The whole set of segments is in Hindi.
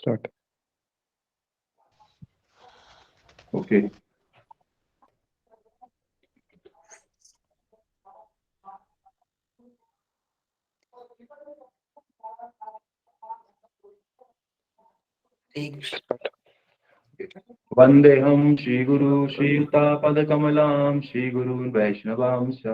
स्टार्ट। ओके। वंदेहम श्रीगुरु श्रीयुतापदकमलां श्रीगुरून् वैष्णवांश्च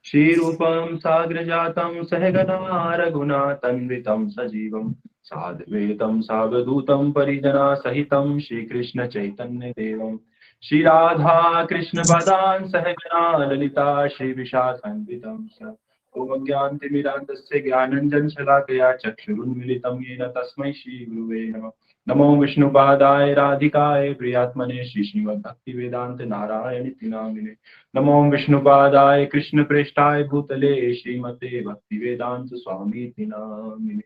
श्रीरूपं साग्रजातं सहगना रघुनाथान्वितं सजीवं साद्वैतं सावधूतं परिजना सहितं श्रीकृष्ण चैतन्य देवं श्रीराधा कृष्ण पदान् सहगना ललिता श्रीविशाखान्वितं च ओम ज्ञानतिमिरान्धस्य ज्ञानञ्जनशलाकया चक्षुरुन्मिलितं येन तस्मै श्रीगुरुवे नमः। नमो विष्णुपादाय राधिकाय प्रियात्मने श्रीमद्भक्तिवेदांत नारायण नामिने। नमो विष्णुपादाय कृष्णप्रेष्ठाय भूतले श्रीमते भक्तिवेदांत स्वामी नामिने।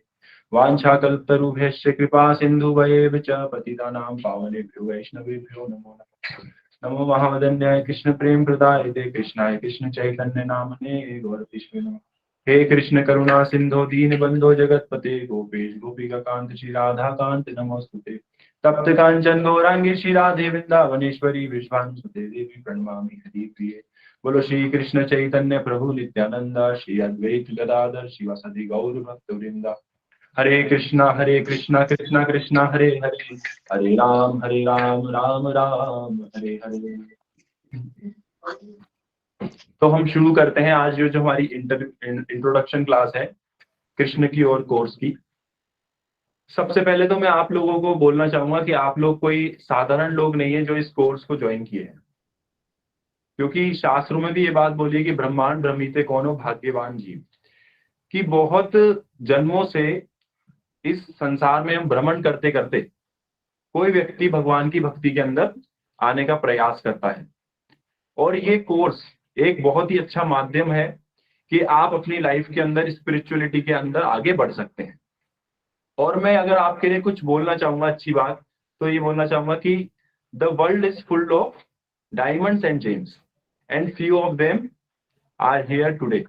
वाञ्छाकल्पतरुभ्यश्च कृपा सिन्धुभयेव च पतितानां पावनेभ्यो वैष्णवेभ्यो नमो नमः। नमो महावदन्याय कृष्ण प्रेम प्रदायते कृष्णाय कृष्ण चैतन्य नामने गौरतीश्वे नमः। हे कृष्ण करुणा सिंधु दीन बंधो जगतपते गोपेश गोपिका कांत श्री राधा कांत नमोस्तुते। तप्त कांचन गौरांगी श्री राधे वृंदावनेश्वरी विश्वानुसुते देवी प्रणमामि हरिप्रिये। बोलो श्री कृष्ण चैतन्य प्रभु नित्यानंद श्री अद्वैत गदाधर शिवासादि गौर भक्त वृंदा। हरे कृष्णा कृष्णा कृष्णा हरे हरे हरे राम राम राम हरे हरे। तो हम शुरू करते हैं आज जो हमारी इंट्रोडक्शन क्लास है कृष्ण की ओर कोर्स की। सबसे पहले तो मैं आप लोगों को बोलना चाहूंगा कि आप लोग कोई साधारण लोग नहीं है जो इस कोर्स को ज्वाइन किए हैं, क्योंकि शास्त्रों में भी ये बात बोली है कि ब्रह्मांड ब्रह्मीते कौनो भाग्यवान जीव, कि बहुत जन्मों से इस संसार में हम भ्रमण करते करते कोई व्यक्ति भगवान की भक्ति के अंदर आने का प्रयास करता है। और ये कोर्स एक बहुत ही अच्छा माध्यम है कि आप अपनी लाइफ के अंदर स्पिरिचुअलिटी के अंदर आगे बढ़ सकते हैं। और मैं अगर आपके लिए कुछ बोलना चाहूंगा अच्छी बात, तो ये बोलना चाहूंगा कि the world is full of diamonds and gems and few of them are here today.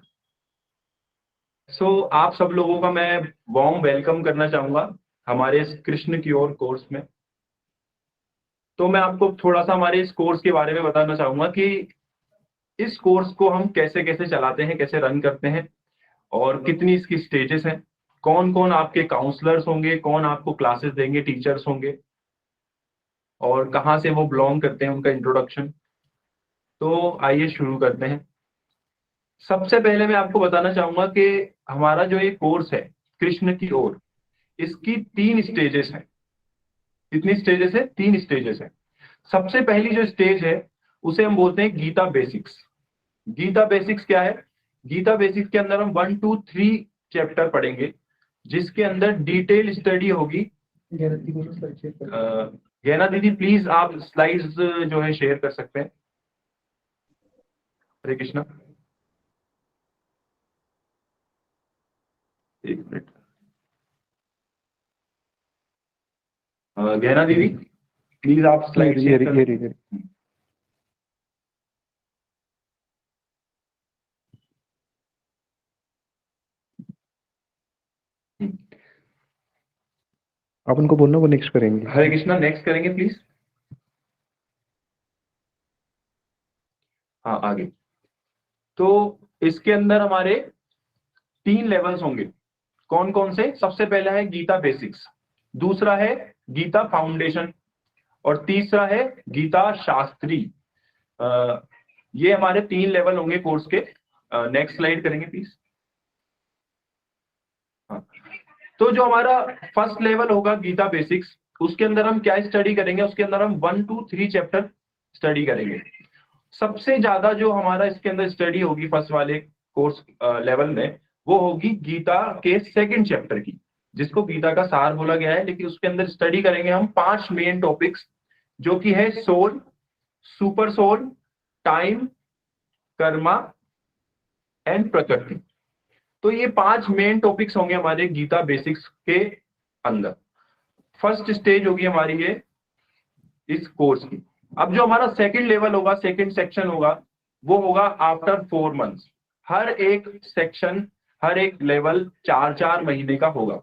So आप सब लोगों का मैं वार्म वेलकम करना चाहूंगा हमारे इस कृष्ण की ओर कोर्स में। तो मैं आपको थोड़ा सा हमारे इस कोर्स के बारे में बताना चाहूंगा कि इस कोर्स को हम कैसे कैसे चलाते हैं, कैसे रन करते हैं और कितनी इसकी स्टेजेस हैं, कौन कौन आपके काउंसलर्स होंगे, कौन आपको क्लासेस देंगे, टीचर्स होंगे और कहाँ से वो बिलोंग करते हैं, उनका इंट्रोडक्शन। तो आइए शुरू करते हैं। सबसे पहले मैं आपको बताना चाहूंगा कि हमारा जो ये कोर्स है कृष्ण की ओर, इसकी 3 स्टेजेस हैं। कितनी स्टेजेस है? 3 स्टेजेस है। सबसे पहली जो स्टेज है उसे हम बोलते हैं गीता बेसिक्स। गीता बेसिक्स क्या है? गीता बेसिक्स के अंदर हम 1 2 3 चैप्टर पढ़ेंगे, जिसके अंदर डिटेल स्टडी होगी। गैना दीदी प्लीज आप स्लाइड्स जो है शेयर कर सकते हैं। हरे कृष्णा, एक मिनट। गैना दीदी प्लीज आप स्लाइड शेयर कर। आप उनको बोलना, वो नेक्स्ट करेंगे। हरे कृष्णा, नेक्स्ट करेंगे प्लीज। हाँ आगे। तो इसके अंदर हमारे 3 लेवल्स होंगे। कौन कौन से? सबसे पहला है गीता बेसिक्स, दूसरा है गीता फाउंडेशन और तीसरा है गीता शास्त्री। ये हमारे 3 लेवल होंगे कोर्स के। नेक्स्ट स्लाइड करेंगे प्लीज। हाँ, तो जो हमारा फर्स्ट लेवल होगा गीता बेसिक्स, उसके अंदर हम क्या स्टडी करेंगे? उसके अंदर हम 1 2 3 चैप्टर स्टडी करेंगे। सबसे ज्यादा जो हमारा इसके अंदर स्टडी होगी फर्स्ट वाले कोर्स लेवल में, वो होगी गीता के 2nd चैप्टर की, जिसको गीता का सार बोला गया है। लेकिन उसके अंदर स्टडी करेंगे हम 5 मेन टॉपिक्स, जो कि है soul, super soul, time, karma and प्रकृति। तो ये 5 मेन टॉपिक्स होंगे हमारे गीता बेसिक्स के अंदर। फर्स्ट स्टेज होगी हमारी ये इस कोर्स की। अब जो हमारा 2nd लेवल होगा, 2nd सेक्शन होगा, वो होगा आफ्टर 4 मंथ्स। हर एक सेक्शन, हर एक लेवल 4-4 महीने का होगा।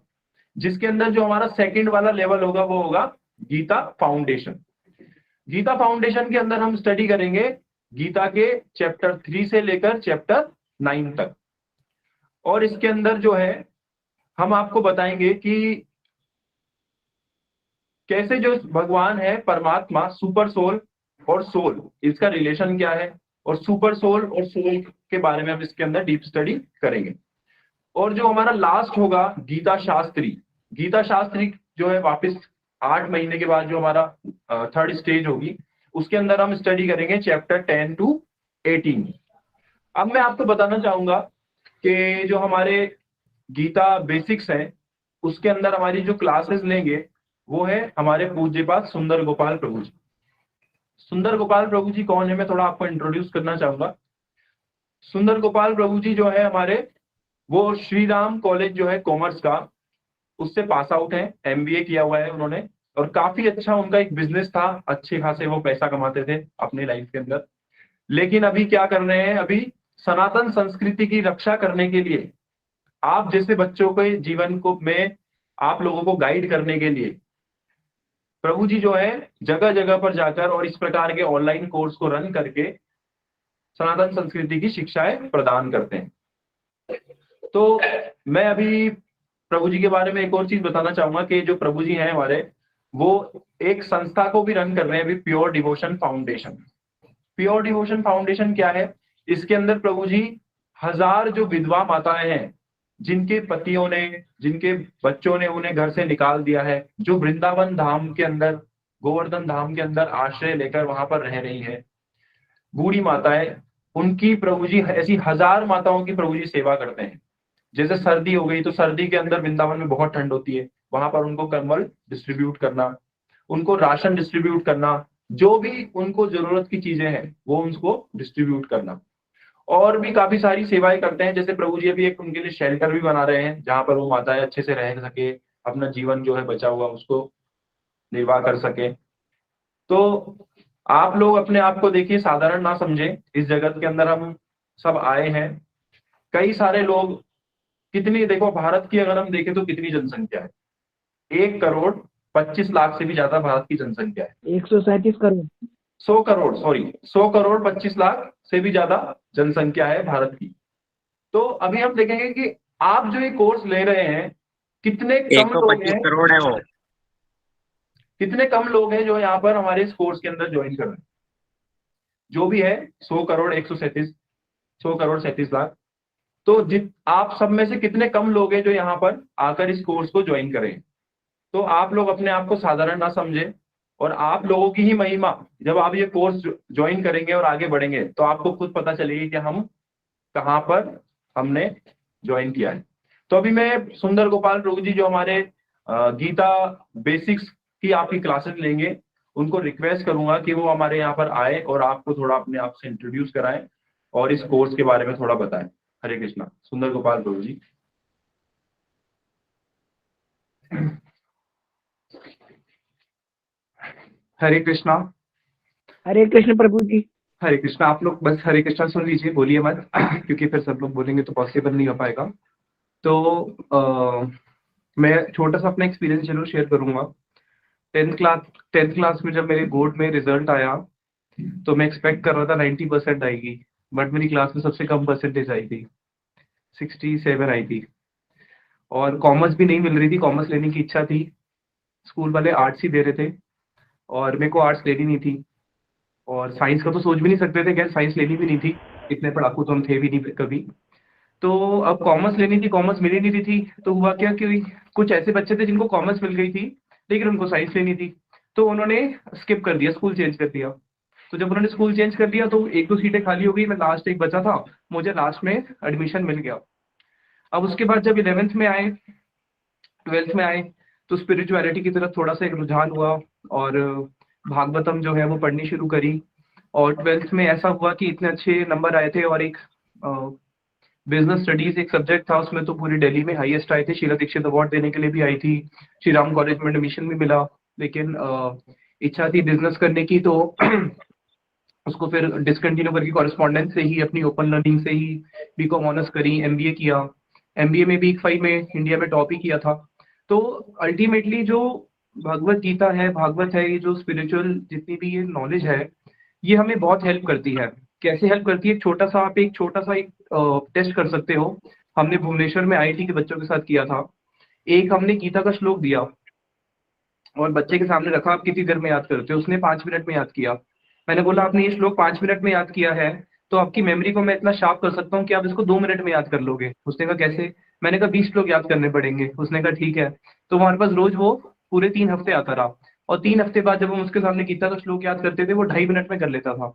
जिसके अंदर जो हमारा सेकंड वाला लेवल होगा वो होगा गीता फाउंडेशन। गीता फाउंडेशन के अंदर हम स्टडी करेंगे गीता के चैप्टर 3 से लेकर चैप्टर 9 तक। और इसके अंदर जो है हम आपको बताएंगे कि कैसे जो भगवान है परमात्मा, सुपर सोल और सोल, इसका रिलेशन क्या है, और सुपर सोल और सोल के बारे में हम इसके अंदर डीप स्टडी करेंगे। और जो हमारा लास्ट होगा गीता शास्त्री, गीता शास्त्री जो है वापस 8 महीने के बाद जो हमारा थर्ड स्टेज होगी, उसके अंदर हम स्टडी करेंगे चैप्टर 10 to 18। अब मैं आपको बताना चाहूंगा कि जो हमारे गीता बेसिक्स हैं उसके अंदर हमारी जो क्लासेस लेंगे वो है हमारे पूज्यपाद सुंदर गोपाल प्रभु जी। सुंदर गोपाल प्रभु जी कौन है, मैं थोड़ा आपको इंट्रोड्यूस करना चाहूंगा। सुंदर गोपाल प्रभु जी जो है हमारे, वो श्री राम कॉलेज जो है कॉमर्स का, उससे पास आउट है, MBA किया हुआ है उन्होंने, और काफी अच्छा उनका एक बिजनेस था, अच्छे खासे वो पैसा कमाते थे अपनी लाइफ के अंदर। लेकिन अभी क्या कर रहे हैं, अभी सनातन संस्कृति की रक्षा करने के लिए, आप जैसे बच्चों के जीवन को में आप लोगों को गाइड करने के लिए प्रभु जी जो है जगह जगह पर जाकर और इस प्रकार के ऑनलाइन कोर्स को रन करके सनातन संस्कृति की शिक्षाएं प्रदान करते हैं। तो मैं अभी प्रभु जी के बारे में एक और चीज बताना चाहूंगा कि जो प्रभु जी हैं हमारे, वो एक संस्था को भी रन कर रहे हैं अभी, pure devotion foundation. Pure devotion foundation क्या है, इसके अंदर प्रभु जी 1000 जो विधवा माताएं हैं जिनके पतियों ने, जिनके बच्चों ने उन्हें घर से निकाल दिया है, जो वृंदावन धाम के अंदर, गोवर्धन धाम के अंदर आश्रय लेकर वहां पर रह रही है, बूढ़ी माताएं, उनकी प्रभु जी ऐसी 1000 माताओं की प्रभु जी सेवा करते हैं। जैसे सर्दी हो गई तो सर्दी के अंदर वृंदावन में बहुत ठंड होती है, वहां पर उनको कंबल डिस्ट्रीब्यूट करना, उनको राशन डिस्ट्रीब्यूट करना, जो भी उनको जरूरत की चीजें हैं वो उनको डिस्ट्रीब्यूट करना। और भी काफी सारी सेवाएं करते हैं, जैसे प्रभु जी अभी एक उनके लिए शेल्टर भी बना रहे हैं जहां पर वो माताएं अच्छे से रह सके, अपना जीवन जो है बचा हुआ उसको निर्वाह कर सके। तो आप लोग अपने आप को देखिए साधारण ना समझे, इस जगत के अंदर हम सब आए हैं, कई सारे लोग, कितनी देखो भारत की अगर हम देखें तो कितनी जनसंख्या है, 1,25,00,000 से भी ज्यादा भारत की जनसंख्या है। 137 करोड़ 100 करोड़, सॉरी 100 करोड़ 25 लाख से भी ज्यादा जनसंख्या है भारत की। तो अभी हम देखेंगे कि आप जो ये कोर्स ले रहे हैं, कितने कम लोग हैं, करोड़ है वो, कितने कम लोग हैं जो यहाँ पर हमारे इस कोर्स के अंदर ज्वाइन कर रहे हैं। जो भी है 100 करोड़ 100 करोड़ 37 लाख। तो आप सब में से कितने कम लोग हैं जो यहाँ पर आकर इस कोर्स को ज्वाइन करें। तो आप लोग अपने आप को साधारण ना समझे, और आप लोगों की ही महिमा, जब आप ये कोर्स ज्वाइन करेंगे और आगे बढ़ेंगे तो आपको खुद पता चलेगी कि हम कहाँ पर हमने ज्वाइन किया है। तो अभी मैं सुंदर गोपाल प्रभु जी जो हमारे गीता बेसिक्स की आपकी क्लासेस लेंगे, उनको रिक्वेस्ट करूंगा कि वो हमारे यहाँ पर आए और आपको थोड़ा अपने आप से इंट्रोड्यूस कराएं और इस कोर्स के बारे में थोड़ा बताएं। हरे कृष्णा। सुंदर गोपाल प्रभु जी। हरे कृष्णा। हरे कृष्ण प्रभु जी। हरे कृष्णा। आप लोग बस हरे कृष्णा सुन लीजिए, बोलिए मत क्योंकि फिर सब लोग बोलेंगे तो पॉसिबल नहीं हो पाएगा। तो मैं छोटा सा अपना एक्सपीरियंस जरूर शेयर करूंगा। 10th क्लास में जब मेरे बोर्ड में रिजल्ट आया तो मैं एक्सपेक्ट कर रहा था 90% आएगी, बट मेरी क्लास में सबसे कम परसेंटेज आई थी, 67 आई थी। और कॉमर्स भी नहीं मिल रही थी, कॉमर्स लेने की इच्छा थी, स्कूल वाले आर्ट्स ही दे रहे थे और मेरे को आर्ट्स लेनी नहीं थी, और साइंस का तो सोच भी नहीं सकते थे, खैर साइंस लेनी भी नहीं थी, इतने पढ़ाकू तो हम थे भी नहीं कभी। तो अब कॉमर्स लेनी थी, कॉमर्स मिली नहीं थी, तो हुआ क्या कि कुछ ऐसे बच्चे थे जिनको कॉमर्स मिल गई थी लेकिन उनको साइंस लेनी थी, तो उन्होंने स्किप कर दिया, स्कूल चेंज कर दिया। तो जब उन्होंने स्कूल चेंज कर दिया तो 1-2 सीटें खाली हो गई, मैं लास्ट एक बचा था, मुझे लास्ट में एडमिशन मिल गया। अब उसके बाद जब 11th में आए, 12th में आए, तो स्पिरिचुअलिटी की तरफ थोड़ा सा एक रुझान हुआ और भागवतम जो है वो पढ़नी शुरू करी। और 12th में ऐसा हुआ कि इतने अच्छे नंबर आए थे, और एक बिजनेस स्टडीज एक सब्जेक्ट था, उसमें तो पूरी दिल्ली में हाईएस्ट आए थे, शीला दीक्षित अवार्ड देने के लिए भी आई थी, श्री राम कॉलेज में एडमिशन भी मिला। लेकिन इच्छा थी बिजनेस करने की, तो उसको फिर डिसकंटिन्यू करके कॉरेस्पॉन्डेंस से ही, अपनी ओपन लर्निंग से ही बीकॉम ऑनर्स करी, MBA किया। MBA में भी ICFAI में इंडिया में टॉप ही किया था। तो अल्टीमेटली जो भगवत गीता है, भागवत है, ये जो स्पिरिचुअल जितनी भी ये नॉलेज है, ये हमें बहुत हेल्प करती है। कैसे हेल्प करती है? आप एक छोटा सा एक टेस्ट कर सकते हो। हमने भुवनेश्वर में आईआईटी के बच्चों के साथ किया था। एक हमने गीता का श्लोक दिया और बच्चे के सामने रखा, आप कितनी देर में याद करते हो? उसने 5 मिनट में याद किया। मैंने बोला आपने ये श्लोक 5 मिनट में याद किया है, तो आपकी मेमोरी को मैं इतना शार्प कर सकता हूँ कि आप इसको 2 मिनट में याद कर लोगे। उसने कहा कैसे? मैंने कहा 20 श्लोक याद करने पड़ेंगे। उसने कहा ठीक है। तो हमारे पास रोज वो पूरे 3 हफ्ते आता रहा, और 3 हफ्ते बाद जब हम उसके सामने गीता का श्लोक याद करते थे, वो 2.5 मिनट में कर लेता था।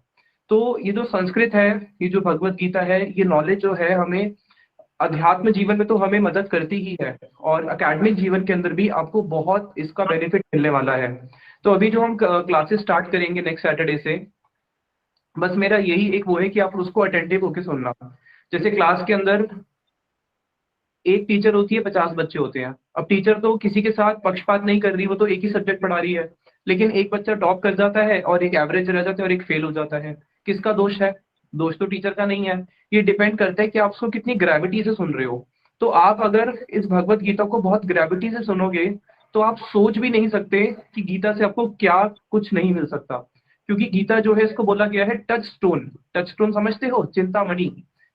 तो ये जो संस्कृत है, ये जो भगवत गीता है, ये नॉलेज जो है हमें अध्यात्म जीवन में तो हमें मदद करती ही है, और एकेडमिक जीवन के अंदर भी आपको बहुत इसका बेनिफिट मिलने वाला है। तो अभी जो हम क्लासेस स्टार्ट करेंगे नेक्स्ट सैटरडे से, बस मेरा यही एक वो है कि आप उसको अटेंटिव होकर सुनना। जैसे क्लास के अंदर एक टीचर होती है, 50 बच्चे होते हैं। अब टीचर तो किसी के साथ पक्षपात नहीं कर रही, वो तो एक ही सब्जेक्ट पढ़ा रही है। लेकिन एक बच्चा टॉप कर जाता है और एक एवरेज रह जाता है और एक फेल हो जाता है। किसका दोष है? दोष तो टीचर का नहीं है। ये डिपेंड करता है कि आप उसको कितनी ग्रेविटी से सुन रहे हो। तो आप अगर इस भगवत गीता को बहुत ग्रेविटी से सुनोगे, तो आप सोच भी नहीं सकते कि गीता से आपको क्या कुछ नहीं मिल सकता। क्योंकि गीता जो है, इसको बोला गया है टच स्टोन। टच स्टोन समझते हो? चिंतामणि।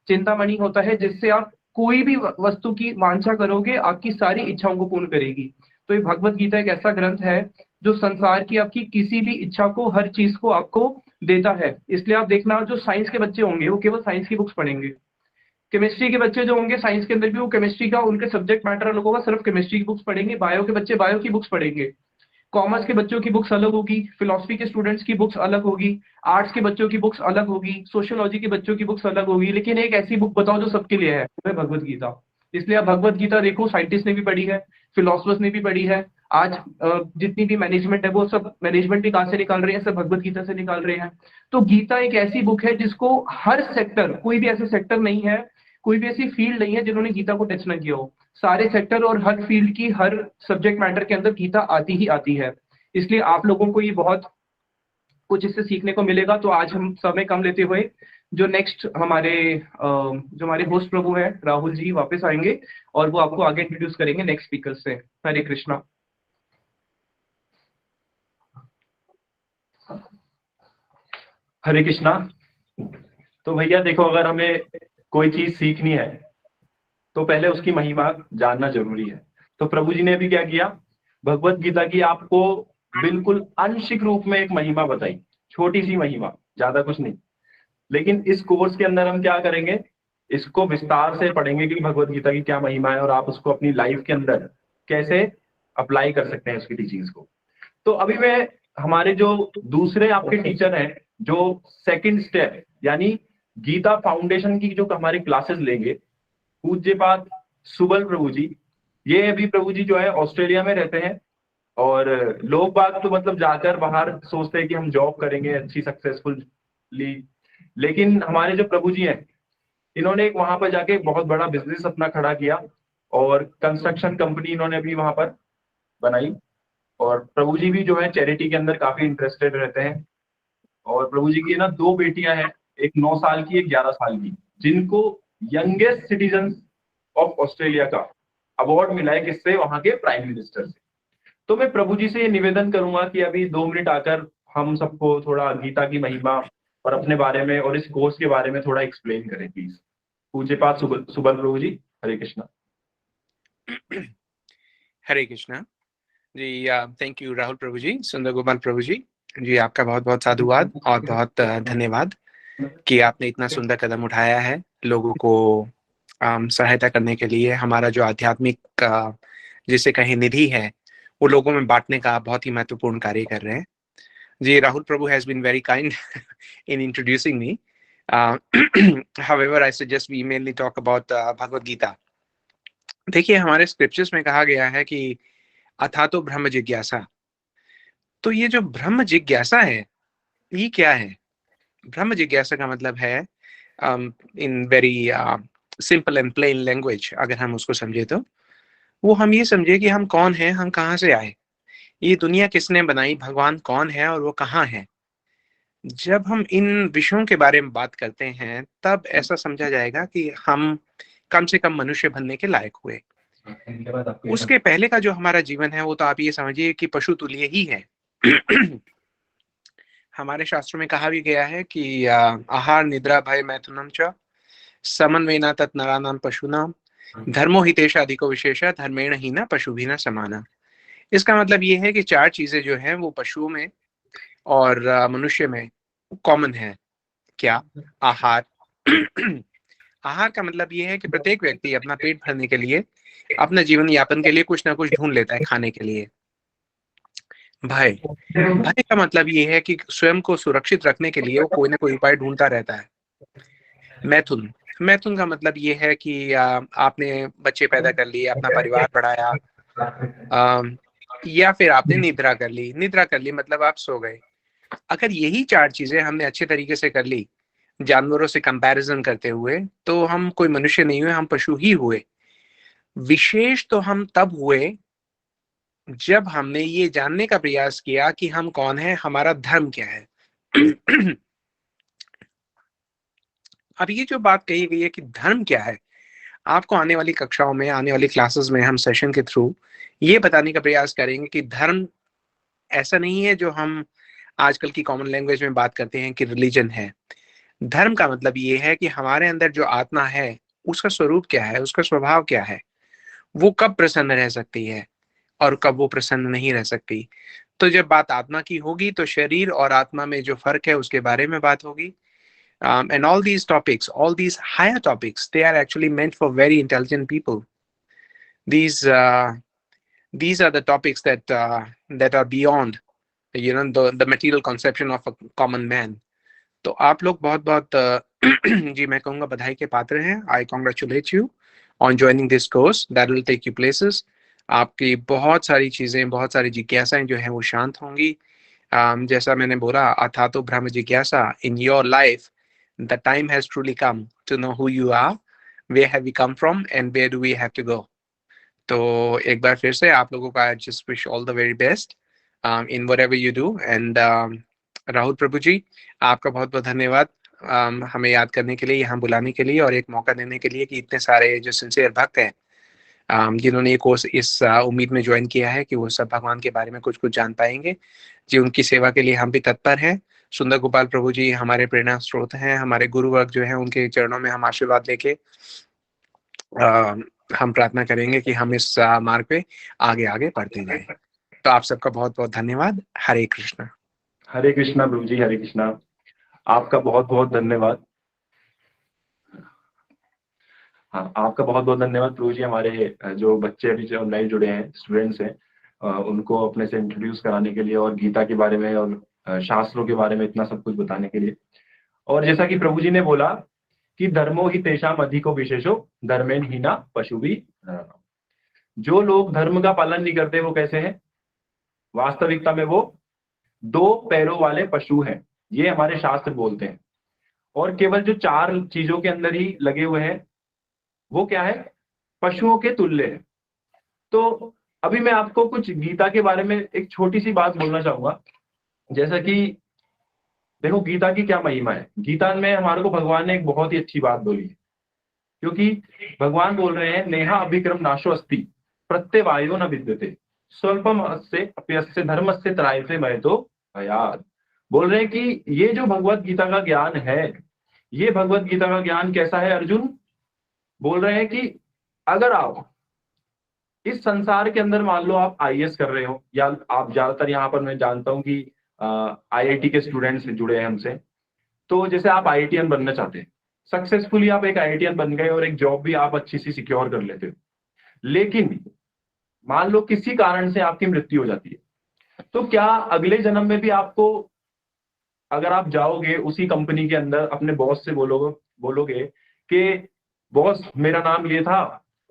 चिंतामणि होता है जिससे आप कोई भी वस्तु की वांछा करोगे, आपकी सारी इच्छाओं को पूर्ण करेगी। तो ये भगवत गीता एक ऐसा ग्रंथ है जो संसार की आपकी किसी भी इच्छा को, हर चीज को आपको देता है। इसलिए आप देखना, जो साइंस के बच्चे होंगे वो केवल साइंस की बुक्स पढ़ेंगे। केमिस्ट्री के बच्चे जो होंगे, साइंस के अंदर भी वो केमिस्ट्री का, उनके सब्जेक्ट मैटर अलग होगा, सिर्फ केमिस्ट्री की बुक्स पढ़ेंगे। बायो के बच्चे बायो की बुक्स पढ़ेंगे। कॉमर्स के बच्चों की बुक्स अलग होगी, फिलोसफी के स्टूडेंट्स की बुक्स अलग होगी, आर्ट्स के बच्चों की बुक्स अलग होगी, सोशियोलॉजी के बच्चों की बुक्स अलग होगी। लेकिन एक ऐसी बुक बताओ जो सबके लिए है, वो है भगवत गीता। इसलिए आप भगवत गीता देखो, साइंटिस्ट ने भी पढ़ी है, फिलोसफर्स ने भी पढ़ी है। आज जितनी भी मैनेजमेंट है, वो सब मैनेजमेंट भी कहाँ से निकाल रहे हैं? सब भगवत गीता से निकाल रहे हैं। तो गीता एक ऐसी बुक है जिसको हर सेक्टर, कोई भी ऐसा सेक्टर नहीं है, कोई भी ऐसी फील्ड नहीं है जिन्होंने गीता को टच ना किया हो। सारे सेक्टर और हर फील्ड की, हर सब्जेक्ट मैटर के अंदर गीता आती ही आती है। इसलिए आप लोगों को ये बहुत कुछ इससे सीखने को मिलेगा। तो आज हम समय कम लेते हुए, जो नेक्स्ट हमारे होस्ट प्रभु है राहुल जी, वापस आएंगे और वो आपको आगे इंट्रोड्यूस करेंगे नेक्स्ट स्पीकर से। हरे कृष्णा। हरे कृष्णा। तो भैया देखो, अगर हमें कोई चीज सीखनी है तो पहले उसकी महिमा जानना जरूरी है। तो प्रभु जी ने भी क्या किया, भगवत गीता की आपको बिल्कुल आंशिक रूप में एक महिमा बताई, छोटी सी महिमा, ज्यादा कुछ नहीं। लेकिन इस कोर्स के अंदर हम क्या करेंगे, इसको विस्तार से पढ़ेंगे कि भगवत गीता की क्या महिमा है और आप उसको अपनी लाइफ के अंदर कैसे अप्लाई कर सकते हैं उसकी टीचिंग्स को। तो अभी मैं हमारे जो दूसरे आपके टीचर हैं, जो सेकंड स्टेप यानी गीता फाउंडेशन की जो हमारी क्लासेस लेंगे, पूज्यपाद सुबल प्रभु जी। ये अभी प्रभु जी जो है ऑस्ट्रेलिया में रहते हैं, और लोग बात तो मतलब जाकर बाहर सोचते हैं कि हम जॉब करेंगे अच्छी सक्सेसफुली, लेकिन हमारे जो प्रभु जी हैं, इन्होंने एक वहां पर जाके बहुत बड़ा बिजनेस अपना खड़ा किया और कंस्ट्रक्शन कंपनी इन्होंने अभी वहां पर बनाई। और प्रभु जी भी जो है चैरिटी के अंदर काफी इंटरेस्टेड रहते हैं। और प्रभु जी की ना 2 बेटियां हैं, एक 9 साल की, एक 11 साल की, जिनको यंगेस्ट सिटीजन ऑफ ऑस्ट्रेलिया का अवार्ड मिला है। किससे? वहां के प्राइम मिनिस्टर से। तो मैं प्रभु जी से ये निवेदन करूंगा कि अभी 2 मिनट आकर हम सबको थोड़ा गीता की महिमा और अपने बारे में और इस कोर्स के बारे में थोड़ा एक्सप्लेन करें प्लीज। पूज्यपाद सुबल प्रभु जी। हरे कृष्णा। हरे कृष्णा जी। थैंक यू राहुल प्रभु जी, सुंदर गोपाल प्रभु जी। जी आपका बहुत बहुत साधुवाद और बहुत धन्यवाद कि आपने इतना सुंदर कदम उठाया है लोगों को सहायता करने के लिए। हमारा जो आध्यात्मिक जिसे कहीं निधि है, वो लोगों में बांटने का बहुत ही महत्वपूर्ण कार्य कर रहे हैं। जी Rahul Prabhu has been very kind in introducing me. However, I suggest we mainly talk about Bhagavad Gita. देखिए हमारे स्क्रिप्चर्स में कहा गया है कि अथातो ब्रह्म जिज्ञासा। तो ये जो ब्रह्म जिज्ञासा है, ये क्या है? ब्रह्म जिज्ञासा का मतलब है in very simple and plain language, अगर हम उसको समझे तो वो हम ये समझे कि हम कौन हैं, हम कहाँ से आए, ये दुनिया किसने बनाई, भगवान कौन है और वो कहाँ है। जब हम इन विषयों के बारे में बात करते हैं, तब ऐसा समझा जाएगा कि हम कम से कम मनुष्य बनने के लायक हुए। उसके पहले का जो हमारा जीवन है वो तो आप ये समझिए कि पशु तुल्य ही है। हमारे शास्त्रों में कहा भी गया है कि आहार निद्रा भय मैथुनम च समन्वयना तत् नरानाम पशुनाम धर्मो हितेशा अधिको विशेषा धर्मेण ही ना पशु भी न समाना। इसका मतलब ये है कि चार चीजें जो हैं वो पशुओं में और मनुष्य में कॉमन है। क्या? आहार। आहार का मतलब ये है कि प्रत्येक व्यक्ति अपना पेट भरने के लिए, अपना जीवन यापन के लिए कुछ ना कुछ ढूंढ लेता है खाने के लिए। भय, भय का मतलब ये है कि स्वयं को सुरक्षित रखने के लिए वो कोई ना कोई उपाय ढूंढता रहता है। मैथुन, मैथुन का मतलब ये है कि आपने बच्चे पैदा कर लिए, अपना परिवार बढ़ाया, या फिर आपने निद्रा कर ली। निद्रा कर ली मतलब आप सो गए। अगर यही चार चीजें हमने अच्छे तरीके से कर ली जानवरों से कंपैरिजन करते हुए, तो हम कोई मनुष्य नहीं हुए, हम पशु ही हुए। विशेष तो हम तब हुए जब हमने ये जानने का प्रयास किया कि हम कौन है, हमारा धर्म क्या है। अब ये जो बात कही गई है कि धर्म क्या है, आपको आने वाली कक्षाओं में, आने वाली क्लासेस में हम सेशन के थ्रू ये बताने का प्रयास करेंगे कि धर्म ऐसा नहीं है जो हम आजकल की कॉमन लैंग्वेज में बात करते हैं कि रिलीजन है। धर्म का मतलब ये है कि हमारे अंदर जो आत्मा है उसका स्वरूप क्या है, उसका स्वभाव क्या है, वो कब प्रसन्न रह सकती है और कब वो प्रसन्न नहीं रह सकती। तो जब बात आत्मा की होगी तो शरीर और आत्मा में जो फर्क है उसके बारे में बात होगी। And all these topics, all these higher topics, they are actually meant for very intelligent people. These are the topics that are beyond, the material conception of a common man. तो आप लोग बहुत बहुत जी मैं कहूँगा बधाई के पात्र हैं। I congratulate you on joining this course that will take you places. आपकी बहुत सारी चीजें, बहुत सारी जिज्ञासाएं जो हैं वो शांत होंगी। जैसा मैंने बोला, अथा तो ब्रह्म जिज्ञासा in your life, the time has truly come to know who you are, where have we come from and where do we have to go. तो एक बार फिर से आप लोगों का just wish all the very best in whatever you do. And Rahul Prabhu जी, आपका बहुत बहुत धन्यवाद हमें याद करने के लिए, यहाँ बुलाने के लिए और एक मौका देने के लिए कि इतने सारे जो सिंसियर भक्त हैं जिन्होंने ये कोर्स इस उम्मीद में ज्वाइन किया है कि वो सब भगवान के बारे में कुछ कुछ जान पाएंगे। जी, उनकी सेवा के लिए हम भी तत्पर हैं। सुंदर गोपाल प्रभु जी हमारे प्रेरणा स्रोत हैं, हमारे गुरु वर्ग जो है उनके चरणों में हम आशीर्वाद लेके हम प्रार्थना करेंगे कि हम इस मार्ग पे आगे आगे बढ़ते जाएं। तो आप सबका बहुत बहुत धन्यवाद। हरे कृष्णा। हरे कृष्णा प्रभु जी, हरे कृष्णा। आपका बहुत बहुत धन्यवाद। हाँ, आपका बहुत बहुत धन्यवाद प्रभु जी। हमारे जो बच्चे अभी जो ऑनलाइन जुड़े हैं, स्टूडेंट्स हैं, उनको अपने से इंट्रोड्यूस कराने के लिए और गीता के बारे में और शास्त्रों के बारे में इतना सब कुछ बताने के लिए। और जैसा कि प्रभु जी ने बोला कि धर्मो ही तेषाम अधिको विशेषो धर्मेण हीना पशु भी। जो लोग धर्म का पालन नहीं करते वो कैसे हैं? वास्तविकता में वो दो पैरों वाले पशु हैं, ये हमारे शास्त्र बोलते हैं। और केवल जो चार चीजों के अंदर ही लगे हुए हैं वो क्या है? पशुओं के तुल्य है। तो अभी मैं आपको कुछ गीता के बारे में एक छोटी सी बात बोलना चाहूंगा। जैसा कि देखो गीता की क्या महिमा है। गीता में हमारे को भगवान ने एक बहुत ही अच्छी बात बोली है, क्योंकि भगवान बोल रहे हैं नेहा अभिक्रम नाशो अस्ति प्रत्यवायो न विद्यते स्वल्पम अस्य अप्यस्य धर्मस्य त्रायते महतो भयात्। बोल रहे हैं कि ये जो भगवत गीता का ज्ञान है, ये भगवत गीता का ज्ञान कैसा है अर्जुन? बोल रहे हैं कि अगर आप इस संसार के अंदर मान लो आप आईएएस कर रहे हो, या आप ज्यादातर यहाँ पर मैं जानता हूँ कि आईआईटी के स्टूडेंट्स जुड़े हैं हमसे, तो जैसे आप आईआईटीएन बनना चाहते हैं, सक्सेसफुली आप एक आईआईटीएन बन गए और एक जॉब भी आप अच्छी सी सिक्योर कर लेते हो, लेकिन मान लो किसी कारण से आपकी मृत्यु हो जाती है, तो क्या अगले जन्म में भी आपको, अगर आप जाओगे उसी कंपनी के अंदर अपने बॉस से बोलोगे कि बॉस मेरा नाम ये था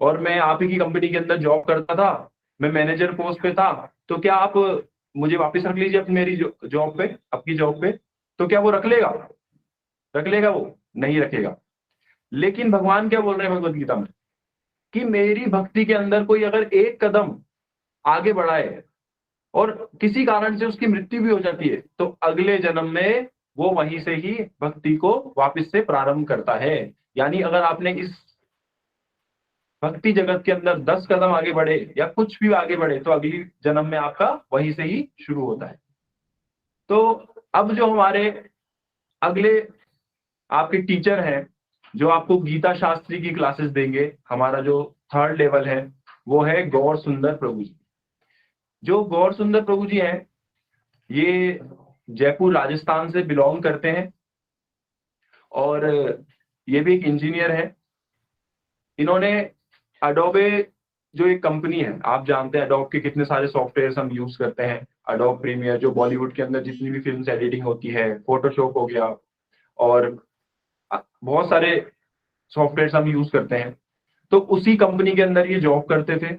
और मैं आप ही की कंपनी के अंदर जॉब करता था, मैं मैनेजर पोस्ट पे था, तो क्या आप मुझे वापस रख लीजिए अपनी मेरी जॉब पे, आपकी जॉब पे? तो क्या वो रख लेगा? वो नहीं रखेगा। लेकिन भगवान क्या बोल रहे हैं भगवत गीता में कि मेरी भक्ति के अंदर कोई अगर एक कदम आगे बढ़ाए और किसी कारण से उसकी मृत्यु भी हो जाती है, तो अगले जन्म में वो वहीं से ही भक्ति को वापस से प्रारंभ करता है। यानी अगर आपने भक्ति जगत के अंदर 10 कदम आगे बढ़े या कुछ भी आगे बढ़े तो अगली जन्म में आपका वहीं से ही शुरू होता है। तो अब जो हमारे अगले आपके टीचर हैं जो आपको गीता शास्त्री की क्लासेस देंगे, हमारा जो 3rd लेवल है वो है गौर सुंदर प्रभु जी। जो गौर सुंदर प्रभु जी हैं ये जयपुर राजस्थान से बिलोंग करते हैं और ये भी एक इंजीनियर है। इन्होंने अडोबे जो एक कंपनी है, आप जानते हैं अडोब के कितने सारे सॉफ्टवेयर हम यूज करते हैं। अडोब प्रीमियर जो बॉलीवुड के अंदर जितनी भी फिल्म एडिटिंग होती है, फोटोशॉप हो गया और बहुत सारे सॉफ्टवेयर हम यूज करते हैं। तो उसी कंपनी के अंदर ये जॉब करते थे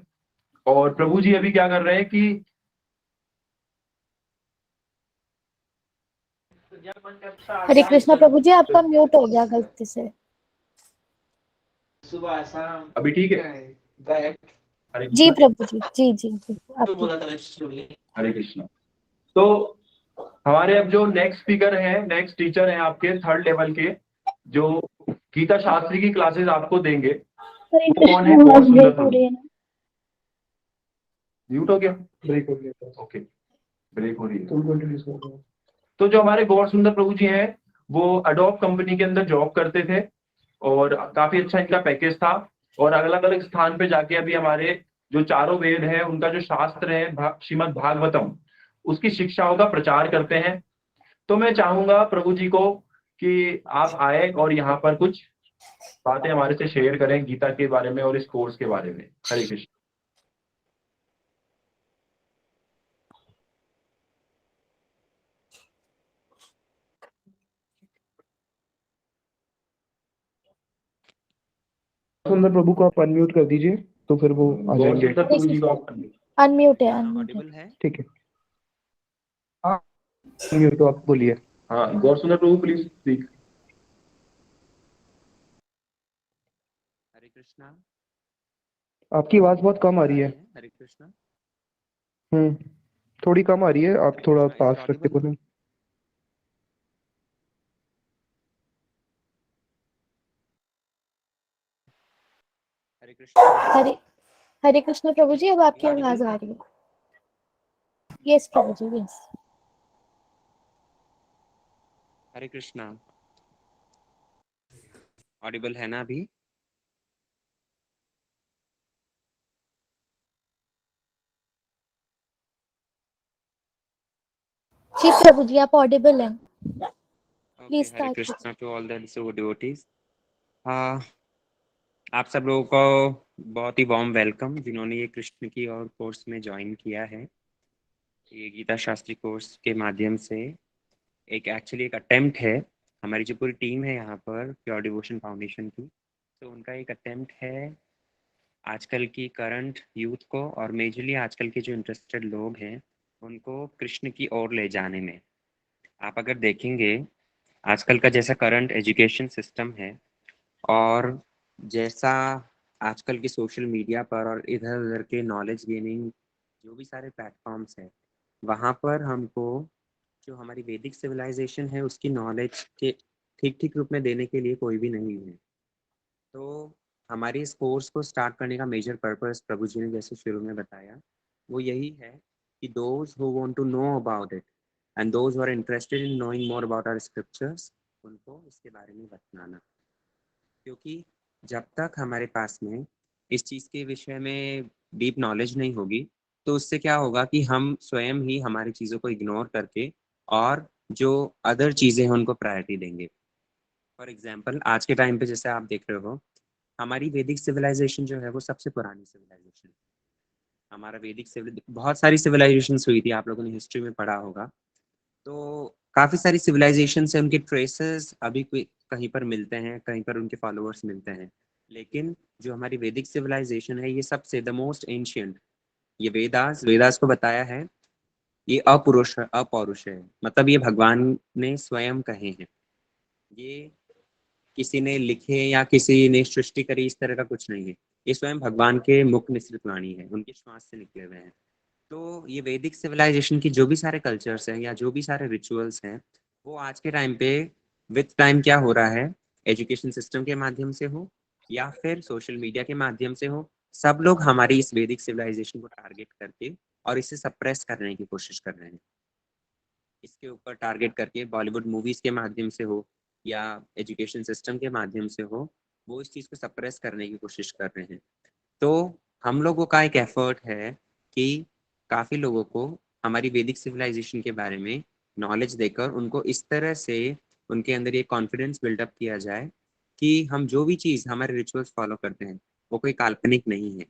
और प्रभु जी अभी क्या कर रहे हैं कि हरे कृष्णा प्रभु जी, आपका म्यूट हो गया गलती से। अभी ठीक है? हरे जी कृष्णा। प्रभु जी, जी जी जी हरे कृष्णा। तो हमारे अब जो नेक्स्ट स्पीकर है, नेक्स्ट टीचर है आपके 3rd लेवल के जो गीता शास्त्री की क्लासेस आपको देंगे, हरे वो कौन है? कृष्णा, गौर सुंदर ब्रेक हो प्रभु। रही है ना। म्यूट हो गया? ब्रेक हो गया था। ओके, ब्रेक हो रही है। तुम कंटिन्यू करो। तो जो हमारे गौर सुंदर प्रभु जी हैं वो अडोब कंपनी के अंदर जॉब करते थे और काफी अच्छा इनका पैकेज था और अलग अलग स्थान पे जाके अभी हमारे जो चारों वेद है उनका जो शास्त्र है श्रीमद् भागवतम, उसकी शिक्षाओं का प्रचार करते हैं। तो मैं चाहूंगा प्रभु जी को कि आप आए और यहाँ पर कुछ बातें हमारे से शेयर करें गीता के बारे में और इस कोर्स के बारे में। हरे कृष्ण। सुंदर प्रभु को आप अनम्यूट कर दीजिए तो फिर वो आ गौर जाएंगे। सुंदर प्रभु जी को आप अनम्यूट है, अनम्यूट है। ऑडिबल है? ठीक है, हाँ अनम्यूट तो आप बोलिए। हाँ, गौर सुंदर प्रभु प्लीज स्पीक। हरे कृष्णा। आपकी आवाज बहुत कम आ रही है। हरे कृष्णा। थोड़ी कम आ रही है, आप थोड़ा कृष्णा, पास is it रख के audible? बोलें। हरे कृष्णा। हरे हरे कृष्णा प्रभु जी, अब आपकी आवाज आ रही है। यस प्रभु जी, यस। हरे कृष्णा। ऑडिबल है ना अभी? जी प्रभु जी, आप ऑडिबल हैं। Okay, please Hare start. Krishna to all the devotees. आप सब लोगों को बहुत ही वार्म वेलकम जिन्होंने ये कृष्ण की और कोर्स में ज्वाइन किया है। ये गीता शास्त्री कोर्स के माध्यम से एक एक्चुअली एक अटेम्प्ट है। हमारी जो पूरी टीम है यहाँ पर प्योर डिवोशन फाउंडेशन की, तो उनका एक अटेम्प्ट है आजकल की करंट यूथ को और मेजरली आजकल के जो इंटरेस्टेड लोग हैं उनको कृष्ण की ओर ले जाने में। आप अगर देखेंगे आजकल का जैसा करंट एजुकेशन सिस्टम है और जैसा आजकल के सोशल मीडिया पर और इधर उधर के नॉलेज गेनिंग जो भी सारे प्लेटफॉर्म्स हैं, वहाँ पर हमको जो हमारी वैदिक सिविलाइजेशन है उसकी नॉलेज के ठीक ठीक रूप में देने के लिए कोई भी नहीं है। तो हमारी इस कोर्स को स्टार्ट करने का मेजर पर्पस प्रभु जी ने जैसे शुरू में बताया वो यही है कि those who want to know about it and those who are interested in knowing more about our scriptures, उनको इसके बारे में बताना। क्योंकि जब तक हमारे पास में इस चीज़ के विषय में डीप नॉलेज नहीं होगी तो उससे क्या होगा कि हम स्वयं ही हमारी चीज़ों को इग्नोर करके और जो अदर चीज़ें हैं उनको प्रायोरिटी देंगे। फॉर एग्जांपल आज के टाइम पे जैसे आप देख रहे हो हमारी वैदिक सिविलाइजेशन जो है वो सबसे पुरानी सिविलाइजेशन है। हमारा वैदिक बहुत सारी सिविलाइजेशन हुई थी, आप लोगों ने हिस्ट्री में पढ़ा होगा। तो काफ़ी सारी सिविलाइजेशन से उनके ट्रेसेस अभी कहीं पर मिलते हैं, कहीं पर उनके फॉलोअर्स मिलते हैं, लेकिन जो हमारी वैदिक सिविलाइजेशन है ये सबसे द मोस्ट एंशियंट, ये वेदास को बताया है, ये अपौरुष है, मतलब ये भगवान ने स्वयं कहे हैं। ये किसी ने लिखे या किसी ने सृष्टि करी इस तरह का कुछ नहीं है, ये स्वयं भगवान के मुख निसृत वाणी है, उनके श्वास से निकले हुए हैं। तो ये वैदिक सिविलाइजेशन की जो भी सारे कल्चर्स हैं या जो भी सारे रिचुअल्स हैं वो आज के टाइम पे विथ टाइम क्या हो रहा है, एजुकेशन सिस्टम के माध्यम से हो या फिर सोशल मीडिया के माध्यम से हो, सब लोग हमारी इस वैदिक सिविलाइजेशन को टारगेट करके और इसे सप्रेस करने की कोशिश कर रहे हैं। इसके ऊपर टारगेट करके बॉलीवुड मूवीज के माध्यम से हो या एजुकेशन सिस्टम के माध्यम से हो, वो इस चीज़ को सप्रेस करने की कोशिश कर रहे हैं। तो हम लोगों का एक एफर्ट है कि काफ़ी लोगों को हमारी वैदिक सिविलाइजेशन के बारे में नॉलेज देकर उनको इस तरह से उनके अंदर ये कॉन्फिडेंस बिल्डअप किया जाए कि हम जो भी चीज़ हमारे रिचुअल्स फॉलो करते हैं वो कोई काल्पनिक नहीं है,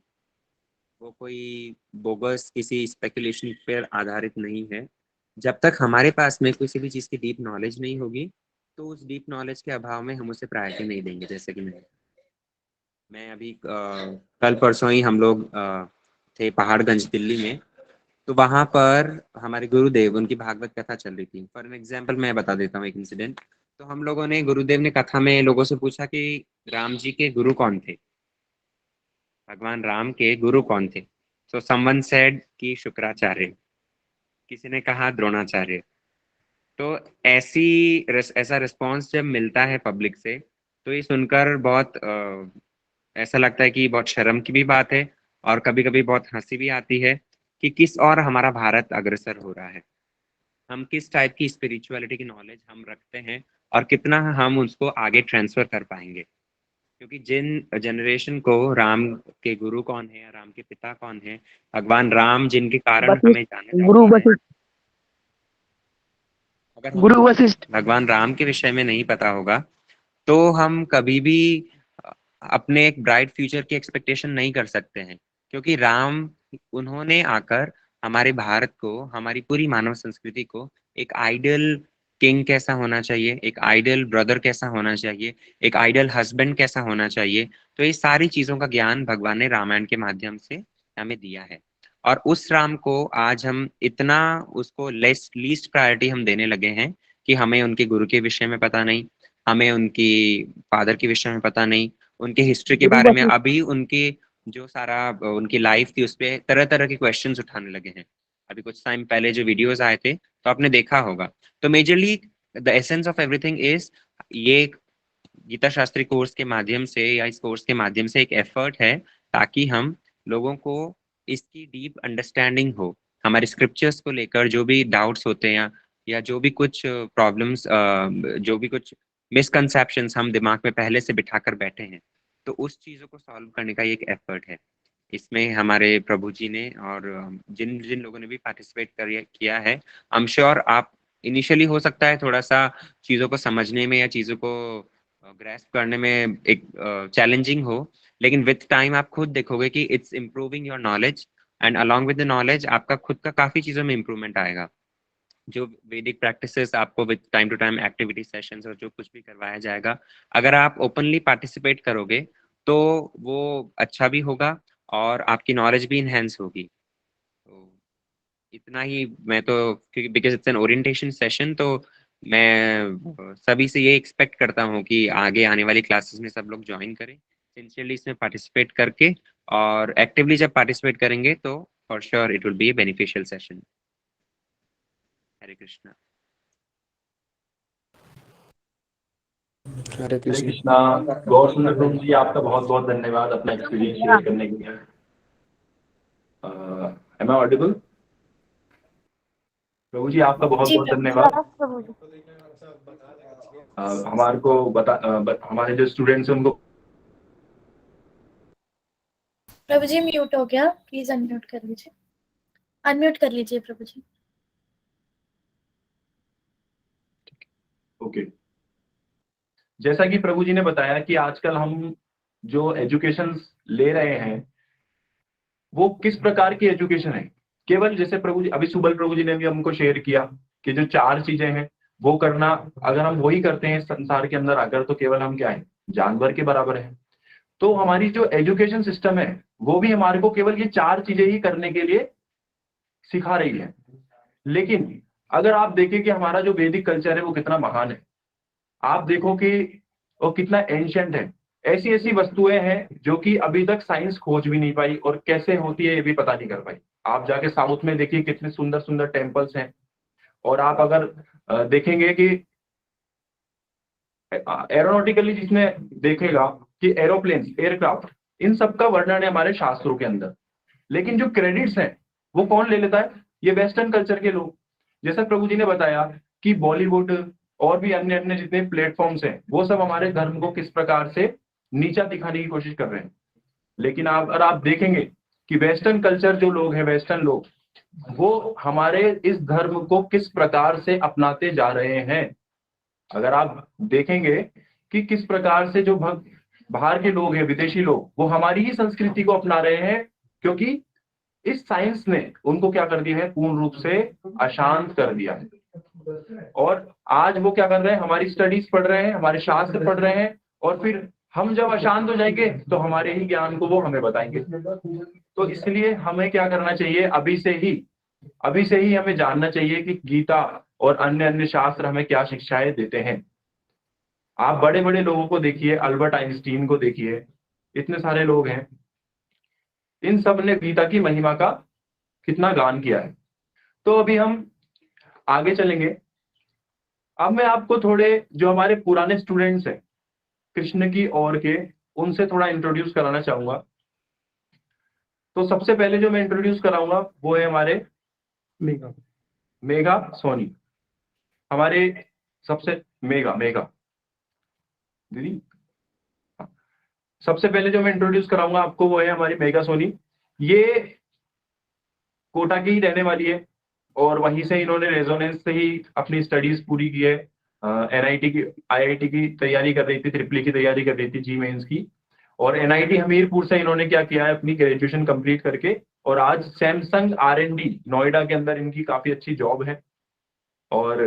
वो कोई बोगस किसी स्पेकुलेशन पर आधारित नहीं है। जब तक हमारे पास में किसी भी चीज़ की डीप नॉलेज नहीं होगी तो उस डीप नॉलेज के अभाव में हम उसे प्रायोरिटी नहीं देंगे। जैसे कि मैं अभी कल परसों ही हम लोग थे पहाड़गंज दिल्ली में, तो वहाँ पर हमारे गुरुदेव उनकी भागवत कथा चल रही थी। फॉर एन एग्जाम्पल मैं बता देता हूँ एक इंसिडेंट। तो हम लोगों ने, गुरुदेव ने कथा में लोगों से पूछा कि राम जी के गुरु कौन थे, भगवान राम के गुरु कौन थे। सो समवन सेड कि शुक्राचार्य, किसी ने कहा द्रोणाचार्य। तो ऐसा रिस्पॉन्स जब मिलता है पब्लिक से तो ये सुनकर बहुत ऐसा लगता है कि बहुत शर्म की भी बात है और कभी कभी बहुत हंसी भी आती है कि किस और हमारा भारत अग्रसर हो रहा है, हम किस टाइप की स्पिरिचुअलिटी की नॉलेज हम रखते हैं और कितना हम उसको आगे ट्रांसफर कर पाएंगे। क्योंकि जिन जनरेशन को राम के गुरु कौन है, राम के पिता कौन है, भगवान राम जिनके कारण वशिष्ठ, हमें जाना गुरु जाता है, वशिष्ठ, अगर गुरु हमको वशिष्ठ। भगवान राम के विषय में नहीं पता होगा तो हम कभी भी अपने एक ब्राइट फ्यूचर की एक्सपेक्टेशन नहीं कर सकते हैं। क्योंकि राम, उन्होंने आकर हमारे भारत को, हमारी पूरी मानव संस्कृति को एक आइडियल किंग कैसा होना चाहिए, एक आइडियल ब्रदर कैसा होना चाहिए, एक आइडियल हस्बैंड कैसा होना चाहिए, तो ये सारी चीजों का ज्ञान भगवान ने रामायण के माध्यम से हमें दिया है। और उस राम को आज हम इतना उसको लीस्ट प्रायोरिटी हम देने लगे हैं कि हमें उनके गुरु के विषय में पता नहीं, हमें उनकी फादर के विषय में पता नहीं, उनके हिस्ट्री के गुरु बारे में वशिष्ठ। अभी उनकी जो सारा उनकी लाइफ थी उस पर तरह तरह के क्वेश्चंस उठाने लगे हैं। अभी कुछ टाइम पहले जो वीडियोस आए थे तो आपने देखा होगा। तो majorly the essence of everything is, ये गीता शास्त्री कोर्स के माध्यम से या इस कोर्स के माध्यम से एक एफर्ट है ताकि हम लोगों को इसकी डीप अंडरस्टैंडिंग हो। हमारे स्क्रिप्चर्स को लेकर जो भी डाउट्स होते हैं या जो भी कुछ प्रॉब्लम्स, जो भी कुछ मिसकंसेप्शंस हम दिमाग में पहले से बिठाकर बैठे हैं, तो उस चीज़ों को सॉल्व करने का ये एक एफर्ट है। इसमें हमारे प्रभु जी ने और जिन जिन लोगों ने भी पार्टिसिपेट किया है, आई एम श्योर आप इनिशियली हो सकता है थोड़ा सा चीज़ों को समझने में या चीज़ों को ग्रैस्प करने में एक चैलेंजिंग हो, लेकिन विथ टाइम आप खुद देखोगे कि it's improving your knowledge and along with the knowledge आपका खुद का काफ़ी चीज़ों में इम्प्रूवमेंट आएगा। जो वैदिक प्रैक्टिसेस आपको with time to time activity sessions और जो कुछ भी करवाया जाएगा, अगर आप ओपनली पार्टिसिपेट करोगे तो वो अच्छा भी होगा और आपकी नॉलेज भी इन्हेंस होगी। तो इतना ही मैं तो, क्योंकि because it's an orientation session, तो मैं सभी से ये एक्सपेक्ट करता हूँ कि आगे आने वाली क्लासेस में सब लोग ज्वाइन करें, सिंसियरली इसमें पार्टिसिपेट करके, और एक्टिवली जब पार्टिसिपेट करेंगे तो for sure it will be a beneficial session. Hare Krishna. Hare Hare Krishna. Krishna. Gaur Sundar Prabhu जी, आपका बहुत बहुत धन्यवाद अपना एक्सपीरियंस शेयर करने के लिए। M I audible? प्रभु जी आपका बहुत जी बहुत धन्यवाद। प्रभु जी। हमारे को हमारे जो स्टूडेंट्स हैं उनको। प्रभु जी म्यूट हो गया, प्लीज अनम्यूट कर लीजिए। अनम्यूट कर लीजिए प्रभु जी। ओके। जैसा कि प्रभु जी ने बताया कि आजकल हम जो एजुकेशन ले रहे हैं वो किस प्रकार की एजुकेशन है। केवल जैसे प्रभु जी, अभी सुबल प्रभु जी ने भी हमको शेयर किया कि जो 4 चीजें हैं वो करना, अगर हम वही करते हैं संसार के अंदर आकर तो केवल हम क्या है, जानवर के बराबर है। तो हमारी जो एजुकेशन सिस्टम है वो भी हमारे को केवल ये 4 चीजें ही करने के लिए सिखा रही है। लेकिन अगर आप देखें कि हमारा जो वैदिक कल्चर है वो कितना महान है, आप देखो कि वो कितना एंशिएंट है। ऐसी ऐसी वस्तुएं हैं जो कि अभी तक साइंस खोज भी नहीं पाई और कैसे होती है ये भी पता नहीं कर पाई। आप जाके साउथ में देखिए कितने सुंदर सुंदर टेम्पल्स हैं, और आप अगर देखेंगे कि एरोनॉटिकली जिसने देखेगा कि एरोप्लेन, एयरक्राफ्ट, इन सब का वर्णन है हमारे शास्त्रों के अंदर। लेकिन जो क्रेडिट्स हैं वो कौन ले लेता है? ये वेस्टर्न कल्चर के लोग। जैसा प्रभु जी ने बताया कि बॉलीवुड और भी अन्य अन्य जितने प्लेटफॉर्म्स हैं वो सब हमारे धर्म को किस प्रकार से नीचा दिखाने की कोशिश कर रहे हैं। लेकिन अगर आप देखेंगे कि वेस्टर्न कल्चर जो लोग हैं, वेस्टर्न लोग, वो हमारे इस धर्म को किस प्रकार से अपनाते जा रहे हैं। अगर आप देखेंगे कि किस प्रकार से जो बाहर के लोग हैं, विदेशी लोग, वो हमारी ही संस्कृति को अपना रहे हैं, क्योंकि इस साइंस ने उनको क्या कर दिया है? पूर्ण रूप से अशांत कर दिया है। और आज वो क्या कर रहे हैं? हमारी स्टडीज पढ़ रहे हैं, हमारे शास्त्र पढ़ रहे हैं, और फिर हम जब अशांत हो जाएंगे तो हमारे ही ज्ञान को वो हमें बताएंगे। तो इसलिए हमें क्या करना चाहिए? अभी से ही हमें जानना चाहिए कि गीता और अन्य अन्य शास्त्र हमें क्या शिक्षाएं देते हैं। आप बड़े बड़े लोगों को देखिए, अल्बर्ट आइंस्टीन को देखिए, इतने सारे लोग हैं, इन सब ने गीता की महिमा का कितना गान किया है। तो अभी हम आगे चलेंगे। अब मैं आपको थोड़े जो हमारे पुराने स्टूडेंट्स हैं कृष्ण की ओर के, उनसे थोड़ा इंट्रोड्यूस कराना चाहूंगा। तो सबसे पहले जो मैं इंट्रोड्यूस कराऊंगा वो है हमारे मेघा सोनी। हमारे सबसे मेघा दीदी, सबसे पहले जो मैं इंट्रोड्यूस कराऊंगा आपको वो है हमारी मेघा सोनी। ये कोटा की ही रहने वाली है और वहीं से इन्होंने रेजोनेंस से ही अपनी स्टडीज पूरी की है। एनआईटी की, आईआईटी की तैयारी कर रही थी, ट्रिपल की तैयारी कर रही थी, जी मेंस की, और एनआईटी हमीरपुर से इन्होंने क्या किया है? अपनी ग्रेजुएशन कंप्लीट करके, और आज सैमसंग R&D नोएडा के अंदर इनकी काफी अच्छी जॉब है। और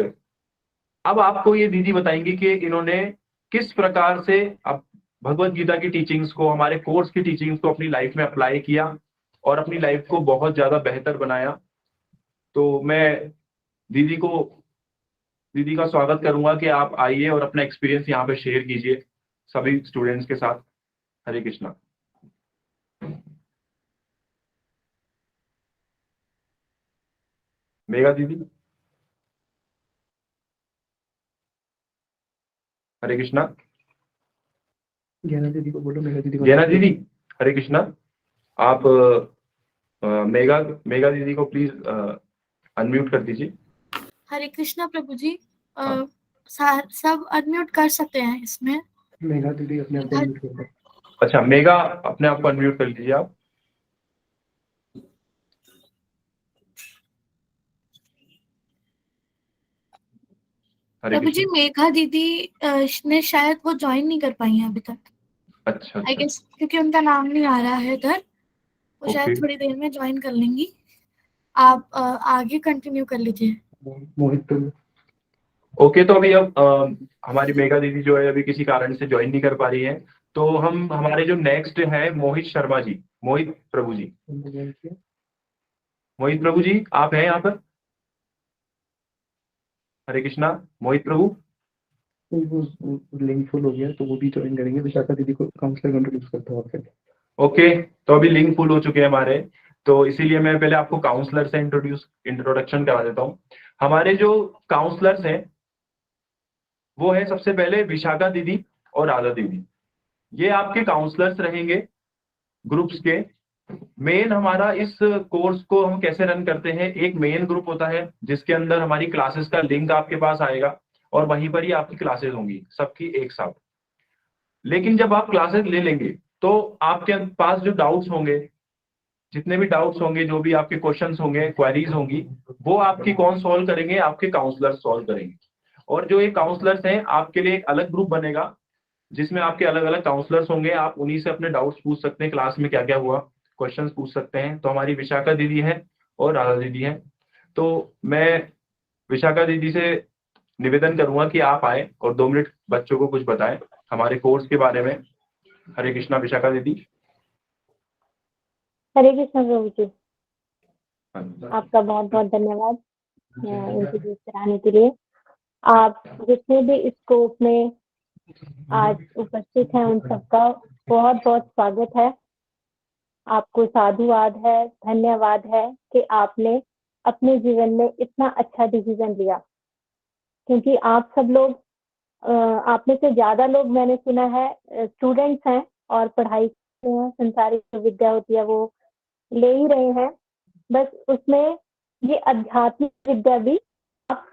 अब आपको ये दीदी बताएंगे कि इन्होंने किस प्रकार से अब भगवत गीता की टीचिंग्स को, हमारे कोर्स की टीचिंग्स को अपनी लाइफ में अप्लाई किया और अपनी लाइफ को बहुत ज्यादा बेहतर बनाया। तो मैं दीदी का स्वागत करूंगा कि आप आइए और अपना एक्सपीरियंस यहाँ पे शेयर कीजिए सभी स्टूडेंट्स के साथ। हरे कृष्णा। मेघा दीदी, हरे कृष्णा। ज्ञाना दीदी को बोलो, मेघा दीदी को। ज्ञाना दीदी, हरे कृष्णा। आप मेघा दीदी को प्लीज अनम्यूट कर दीजिए। हरे कृष्णा प्रभु जी। हाँ। सब अनम्यूट कर सकते हैं इसमें। मेघा दीदी अपने आप को अनम्यूट कर दो। अच्छा, मेघा अपने आप को अनम्यूट कर लीजिए आप। हरे प्रभु जी, कृष्णा। मेघा दीदी ने शायद वो ज्वाइन नहीं कर पाई हैं अभी तक। अच्छा आई गेस क्योंकि उनका नाम नहीं आ रहा है इधर। वो शायद ओके। थोड़ी देर में ज्वाइन कर लेंगी। आप आगे कंटिन्यू कर लीजिए। मोहित प्रभु। ओके, तो अभी अब हमारी मेघा दीदी जो है अभी किसी कारण से ज्वाइन नहीं कर पा रही है, तो हम हमारे जो नेक्स्ट है मोहित शर्मा जी, मोहित प्रभु जी, मोहित प्रभु जी आप हैं यहाँ पर? हरे कृष्णा। मोहित प्रभु, लिंक फुल हो गया तो वो भी ज्वाइन करेंगे। विशाखा दीदी को काउंसलर को इंट्रोड्यूस करता हूँ फिर। ओके, तो अभी लिंक फुल हो चुके हैं हमारे, तो इसीलिए मैं पहले आपको काउंसलर से इंट्रोडक्शन करा देता हूँ। हमारे जो काउंसलर्स हैं वो है सबसे पहले विशाखा दीदी और राधा दीदी। ये आपके काउंसलर्स रहेंगे ग्रुप्स के। मेन हमारा इस कोर्स को हम कैसे रन करते हैं, एक मेन ग्रुप होता है जिसके अंदर हमारी क्लासेस का लिंक आपके पास आएगा और वहीं पर ही आपकी क्लासेस होंगी सबकी एक साथ। लेकिन जब आप क्लासेस ले लेंगे तो आपके पास जो डाउट्स होंगे, जितने भी डाउट्स होंगे, जो भी आपके क्वेश्चंस होंगे, क्वेरीज होंगी, वो आपकी कौन सॉल्व करेंगे? आपके काउंसलर सॉल्व करेंगे। और जो ये काउंसलर्स हैं आपके लिए एक अलग ग्रुप बनेगा जिसमें आपके अलग अलग काउंसलर्स होंगे। आप उन्हीं से अपने डाउट्स पूछ सकते हैं, क्लास में क्या क्या हुआ, क्वेश्चंस पूछ सकते हैं। तो हमारी विशाखा दीदी है और राधा दीदी है। तो मैं विशाखा दीदी से निवेदन करूंगा कि आप आए और 2 मिनट बच्चों को कुछ बताएं हमारे कोर्स के बारे में। हरे कृष्णा विशाखा दीदी। हरे कृष्ण प्रभु जी, आपका बहुत बहुत धन्यवाद इंट्रोड्यूस कराने के लिए। आप जितने भी इस स्कोप में आज उपस्थित हैं उन सबका बहुत बहुत स्वागत है। आपको साधुवाद है, धन्यवाद है कि आपने अपने जीवन में इतना अच्छा डिसीजन लिया, क्योंकि आप सब लोग आप में से ज्यादा लोग मैंने सुना है स्टूडेंट्स हैं और पढ़ाई करते हैं, संसारिक जो विद्या होती है वो ले ही रहे हैं। बस उसमें ये आध्यात्मिक विद्या भी आप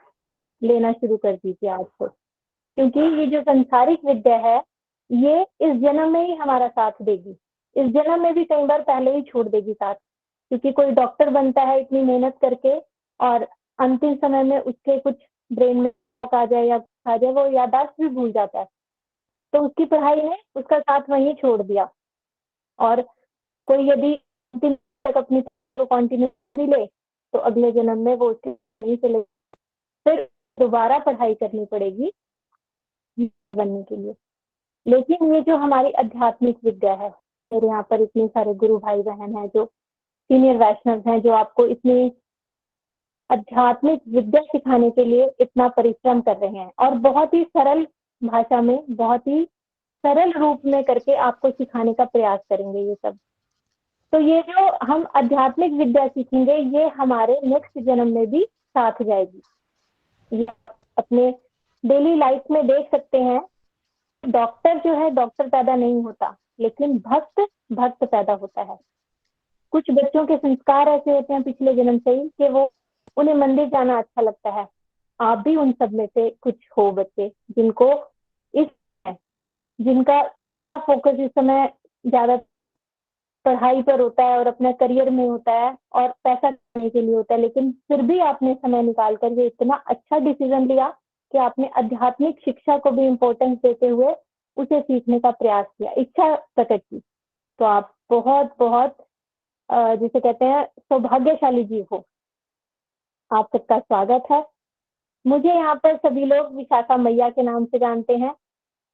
लेना शुरू कर दीजिए आज से, क्योंकि ये जो संसारिक विद्या है ये इस जन्म में ही हमारा साथ देगी, इस जन्म में भी कई बार पहले ही छोड़ देगी साथ। क्योंकि कोई डॉक्टर बनता है इतनी मेहनत करके और अंतिम समय में उसके कुछ ब्रेन में आ जाए या आ जाए, वो याददाश्त भी भूल जाता है, तो उसकी पढ़ाई ने उसका साथ वहीं छोड़ दिया। और कोई यदि अंतिम तक अपनी को कंटिन्यू नहीं ले तो अगले जन्म में वो उसके वहीं से ले, फिर दोबारा पढ़ाई करनी पड़ेगी बनने के लिए। लेकिन ये जो हमारी आध्यात्मिक विद्या है, मेरे यहाँ पर इतने सारे गुरु भाई बहन हैं जो सीनियर वैष्णव हैं, जो आपको इतनी आध्यात्मिक विद्या सिखाने के लिए इतना परिश्रम कर रहे हैं और बहुत ही सरल भाषा में, बहुत ही सरल रूप में करके आपको सिखाने का प्रयास करेंगे ये सब। तो ये जो हम आध्यात्मिक विद्या सीखेंगे ये हमारे नेक्स्ट जन्म में भी साथ जाएगी। ये अपने डेली लाइफ में देख सकते हैं, डॉक्टर जो है डॉक्टर पैदा नहीं होता, लेकिन भक्त भक्त पैदा होता है। कुछ बच्चों के संस्कार ऐसे होते हैं पिछले जन्म से ही कि वो उन्हें मंदिर जाना अच्छा लगता है। आप भी उन सब में से कुछ हो बच्चे जिनको इस जिनका फोकस इस समय ज्यादा पढ़ाई पर होता है और अपने करियर में होता है और पैसा कमाने के लिए होता है, लेकिन फिर भी आपने समय निकाल कर ये इतना अच्छा डिसीजन लिया कि आपने आध्यात्मिक शिक्षा को भी इम्पोर्टेंस देते हुए उसे सीखने का प्रयास किया, इच्छा प्रकट की। तो आप बहुत बहुत जिसे कहते हैं सौभाग्यशाली जीव हो। आप सबका स्वागत है। मुझे यहाँ पर सभी लोग विशाखा मैया के नाम से जानते हैं,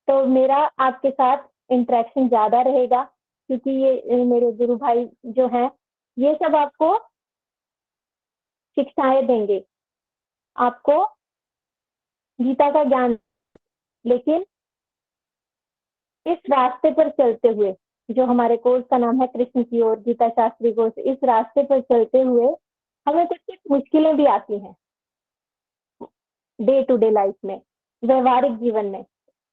तो मेरा आपके साथ इंटरेक्शन ज्यादा रहेगा क्योंकि ये मेरे गुरु भाई जो हैं ये सब आपको शिक्षाएं देंगे, आपको गीता का ज्ञान। लेकिन इस रास्ते पर चलते हुए, जो हमारे कोर्स का नाम है कृष्ण की ओर गीता शास्त्री कोर्स, इस रास्ते पर चलते हुए हमें कुछ कुछ मुश्किलें भी आती हैं डे टू डे लाइफ में, व्यवहारिक जीवन में।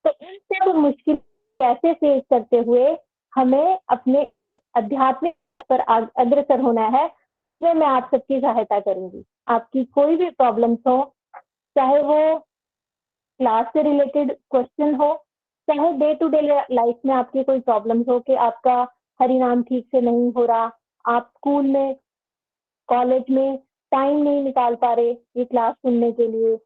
तो इन सब मुश्किल कैसे फेस करते हुए हमें अपने आध्यात्मिक पर अग्रसर होना है, इसमें मैं आप सबकी सहायता करूंगी। आपकी कोई भी प्रॉब्लम्स हो, चाहे वो क्लास से रिलेटेड क्वेश्चन हो, चाहे डे टू डे लाइफ में आपकी कोई प्रॉब्लम्स हो कि आपका हरिनाम ठीक से नहीं हो रहा, आप स्कूल में कॉलेज में टाइम नहीं निकाल पा रहे ये क्लास सुनने के लिए,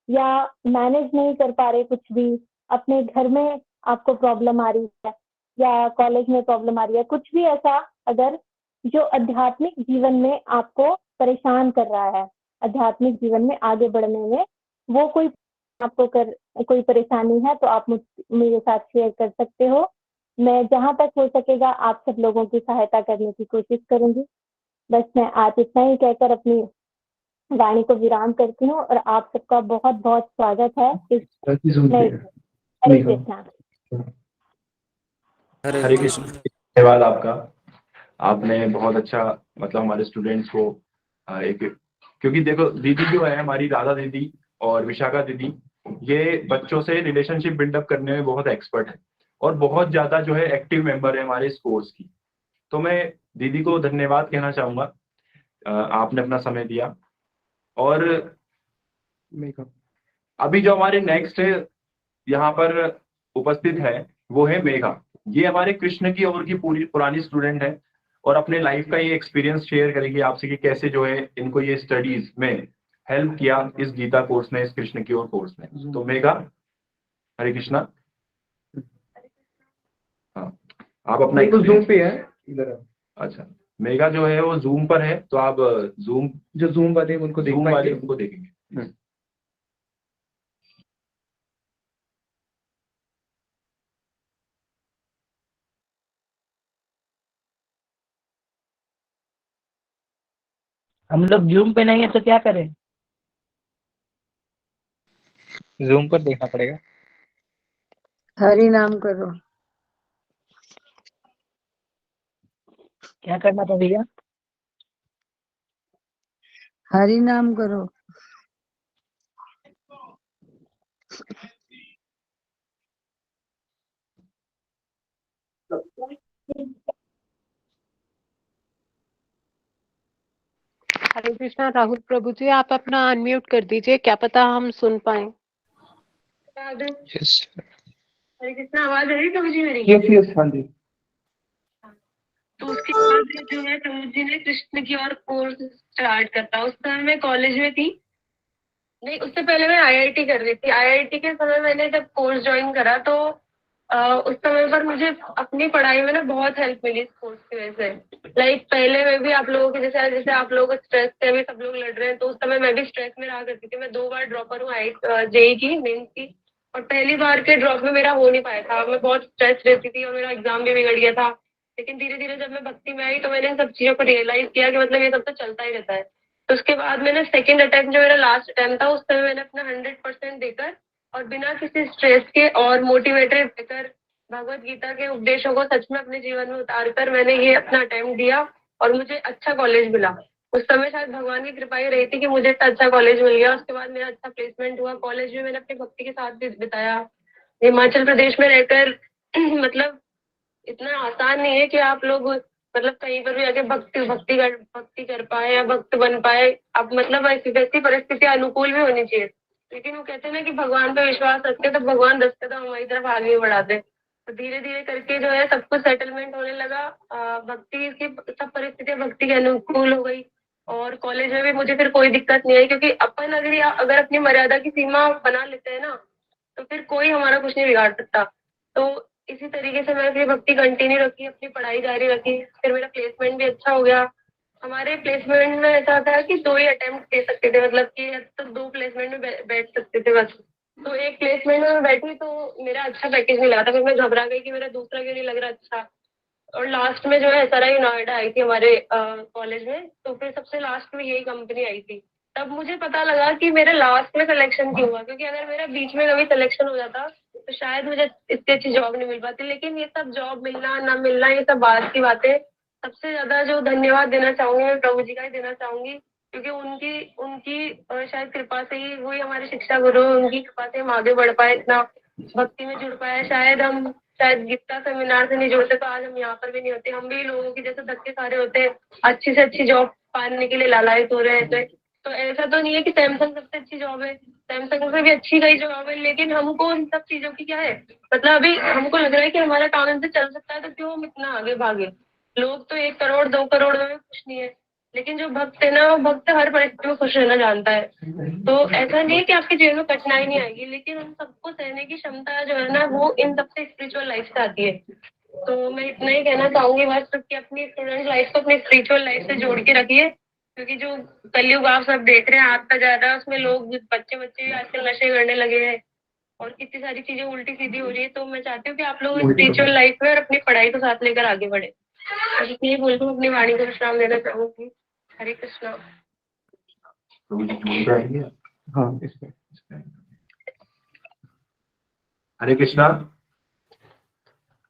या मैनेज नहीं कर पा रहे कुछ भी, अपने घर में आपको प्रॉब्लम आ रही है या कॉलेज में प्रॉब्लम आ रही है, कुछ भी ऐसा अगर जो आध्यात्मिक जीवन में आपको परेशान कर रहा है, आध्यात्मिक जीवन में आगे बढ़ने में वो कोई आपको कोई परेशानी है, तो आप मेरे साथ शेयर कर सकते हो। मैं जहां तक हो सकेगा आप सब लोगों की सहायता करने की कोशिश करूंगी। बस मैं आज इतना ही कहकर अपनी वाणी को विराम करती हूँ और आप सबका बहुत बहुत स्वागत है इस नए। हरे कृष्णा। हरे कृष्ण। धन्यवाद आपका। आपने बहुत अच्छा मतलब हमारे स्टूडेंट्स को एक, क्योंकि देखो दीदी जो है हमारी राधा दीदी और विशाखा दीदी, ये बच्चों से रिलेशनशिप बिल्डअप करने में बहुत एक्सपर्ट है और बहुत ज्यादा जो है एक्टिव मेंबर है हमारे इस कोर्स की। तो मैं दीदी को धन्यवाद कहना चाहूंगा, आपने अपना समय दिया। और अभी जो हमारे नेक्स्ट यहाँ पर उपस्थित है वो है मेघा। ये हमारे कृष्ण की ओर की पूरी पुरानी स्टूडेंट है और अपने लाइफ का ये एक्सपीरियंस शेयर करेगी आपसे कि कैसे जो है इनको ये स्टडीज में हेल्प किया इस गीता कोर्स में, इस कृष्ण की ओर कोर्स में। तो मेघा, हरे कृष्णा। हाँ, आप अपना जूम पे है इधर। अच्छा, मेघा जो है वो जूम पर है, तो आप जूम जो जूम वाले उनको देखेंगे। हम लोग जूम पे नहीं है तो क्या करें? जूम पर देखना पड़ेगा। हरि नाम करो। क्या करना था भैया? हरि नाम करो। हरे कृष्णा राहुल प्रभु जी, आप अपना अनम्यूट कर दीजिए, क्या पता हम सुन पाए। यस हरे कृष्णा, आवाज आ रही प्रभु जी मेरी? यस यस, हाँ जी। तो उसके बाद जो है प्रभु जी ने कृष्ण की और कोर्स स्टार्ट करता। उस समय मैं कॉलेज में थी, नहीं उससे पहले मैं आईआईटी कर रही थी। आईआईटी के समय मैंने जब कोर्स ज्वाइन करा तो उस समय पर मुझे अपनी पढ़ाई में ना बहुत हेल्प मिली इस कोर्स की वजह से। लाइक पहले मैं भी आप लोगों के जैसे जैसे आप लोगों को स्ट्रेस से अभी सब लोग लड़ रहे हैं, तो उस समय मैं भी स्ट्रेस में रहा करती थी। मैं 2 बार ड्रॉपर हूँ, जेई की मेंस की, और पहली बार के ड्रॉप में मेरा हो नहीं पाया था। मैं बहुत स्ट्रेस रहती थी और मेरा एग्जाम भी बिगड़ गया था। लेकिन धीरे धीरे जब मैं भक्ति में आई तो मैंने इन सब चीजों को रियलाइज किया कि मतलब ये सब तो चलता ही रहता है। तो उसके बाद मैंने सेकंड अटेम्प्ट, जो मेरा लास्ट अटेम्प्ट था, उस समय मैंने अपना 100% देकर और बिना किसी स्ट्रेस के और मोटिवेटेड रहकर भगवत गीता के उपदेशों को सच में अपने जीवन में उतारकर मैंने ये अपना अटेम्प्ट दिया और मुझे अच्छा कॉलेज मिला। उस समय शायद भगवान की कृपा ही रही थी कि मुझे इतना अच्छा कॉलेज मिल गया। उसके बाद मेरा अच्छा प्लेसमेंट हुआ। कॉलेज में मैंने अपनी भक्ति के साथ भी बिताया। हिमाचल प्रदेश में रहकर मतलब इतना आसान नहीं है कि आप लोग मतलब कहीं पर भी आके भक्ति कर पाए या भक्त बन पाए। अब मतलब वैसी परिस्थिति अनुकूल भी होनी चाहिए। लेकिन वो कहते हैं ना कि भगवान पे विश्वास रखते तो भगवान 10 कदम हमारी तरफ आगे बढ़ाते। तो धीरे धीरे करके जो है सब कुछ सेटलमेंट होने लगा। भक्ति की सब परिस्थितियां भक्ति के अनुकूल हो गई और कॉलेज में भी मुझे फिर कोई दिक्कत नहीं आई, क्योंकि अपन अगर अपनी मर्यादा की सीमा बना लेते हैं ना तो फिर कोई हमारा कुछ नहीं बिगाड़ सकता। तो इसी तरीके से मैंने अपनी भक्ति कंटिन्यू रखी, अपनी पढ़ाई जारी रखी। फिर मेरा प्लेसमेंट भी अच्छा हो गया। हमारे प्लेसमेंट में ऐसा था कि 2 ही अटेम्प्ट दे सकते थे, मतलब कि तो 2 प्लेसमेंट में बैठ सकते थे बस। तो एक प्लेसमेंट में मैं बैठी तो मेरा अच्छा पैकेज नहीं लगा था। फिर मैं घबरा गई कि मेरा दूसरा क्यों नहीं लग रहा अच्छा। और लास्ट में जो है SRI नोएडा आई थी हमारे कॉलेज में, तो फिर सबसे लास्ट में यही कंपनी आई थी। तब मुझे पता लगा कि मेरे लास्ट में सिलेक्शन क्यों हुआ, क्योंकि अगर मेरा बीच में कभी सिलेक्शन हो जाता तो शायद मुझे इतनी अच्छी जॉब नहीं मिल पाती। लेकिन ये सब जॉब मिलना ना मिलना ये सब बात की बातें। सबसे ज्यादा जो धन्यवाद देना चाहूंगी मैं प्रभु जी का ही देना चाहूंगी, क्योंकि उनकी उनकी शायद कृपा से ही, वही हमारे शिक्षा गुरु, उनकी कृपा से हम आगे बढ़ पाए, इतना भक्ति में जुड़ पाए। शायद गीता सेमिनार से नहीं जुड़ते तो आज हम यहाँ पर भी नहीं होते। हम भी लोगों की जैसे धक्के खा रहे होते हैं, अच्छी से अच्छी जॉब पाने के लिए लालायित हो रहे हैं। तो ऐसा तो नहीं है कि सैमसंग सबसे अच्छी जॉब है, सैमसंग से भी अच्छी कई जॉब है, लेकिन हमको इन सब चीजों की क्या है, मतलब अभी हमको लग रहा है कि हमारा काम इनसे चल सकता है तो क्यों हम इतना आगे भागे। लोग तो 1 करोड़ 2 करोड़ में भी खुश नहीं है, लेकिन जो भक्त है ना, वो भक्त हर परिस्थिति में खुश रहना जानता है। तो ऐसा नहीं है कि आपके जीवन में कठिनाई नहीं आएगी, लेकिन उन सबको सहने की क्षमता जो है ना, वो इन सबसे स्पिरिचुअल लाइफ से आती है। तो मैं इतना ही कहना चाहूंगी बस कि अपनी स्टूडेंट लाइफ को अपनी स्पिरिचुअल लाइफ से जोड़ के रखिए, क्योंकि जो कलयुग आप सब देख रहे हैं आता जा रहा है, उसमें लोग बच्चे भी आजकल नशे करने लगे हैं और कितनी सारी चीजें उल्टी सीधी हो रही है। तो मैं चाहती हूँ कि आप लोग स्पिरिचुअल लाइफ में और अपनी पढ़ाई को साथ लेकर आगे बढ़े। और इसलिए बोलकर अपनी वाणी को विश्राम देना चाहूंगी। हरे कृष्णा। हाँ, इसमें हरे कृष्णा।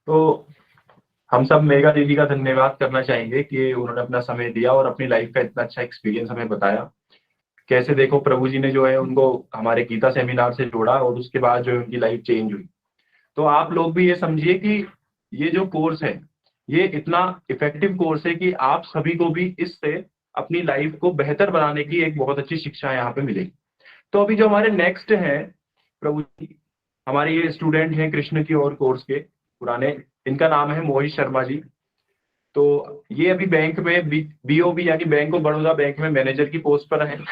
तो हम सब मेगा दीदी का धन्यवाद करना चाहेंगे कि उन्होंने अपना समय दिया और अपनी लाइफ का इतना अच्छा एक्सपीरियंस हमें बताया। कैसे देखो प्रभु जी ने जो है उनको हमारे गीता सेमिनार से जोड़ा और उसके बाद जो है उनकी लाइफ चेंज हुई। तो आप लोग भी ये समझिए कि ये जो कोर्स है ये इतना इफेक्टिव कोर्स है कि आप सभी को भी इससे अपनी लाइफ को बेहतर बनाने की एक बहुत अच्छी शिक्षा यहाँ पे मिलेगी। तो अभी जो हमारे नेक्स्ट हैं प्रभु जी, हमारे ये स्टूडेंट हैं कृष्ण की और कोर्स के पुराने, इनका नाम है मोहित शर्मा जी। तो ये अभी बैंक में BOB यानी बैंक ऑफ बड़ौदा बैंक में मैनेजर की पोस्ट पर हैं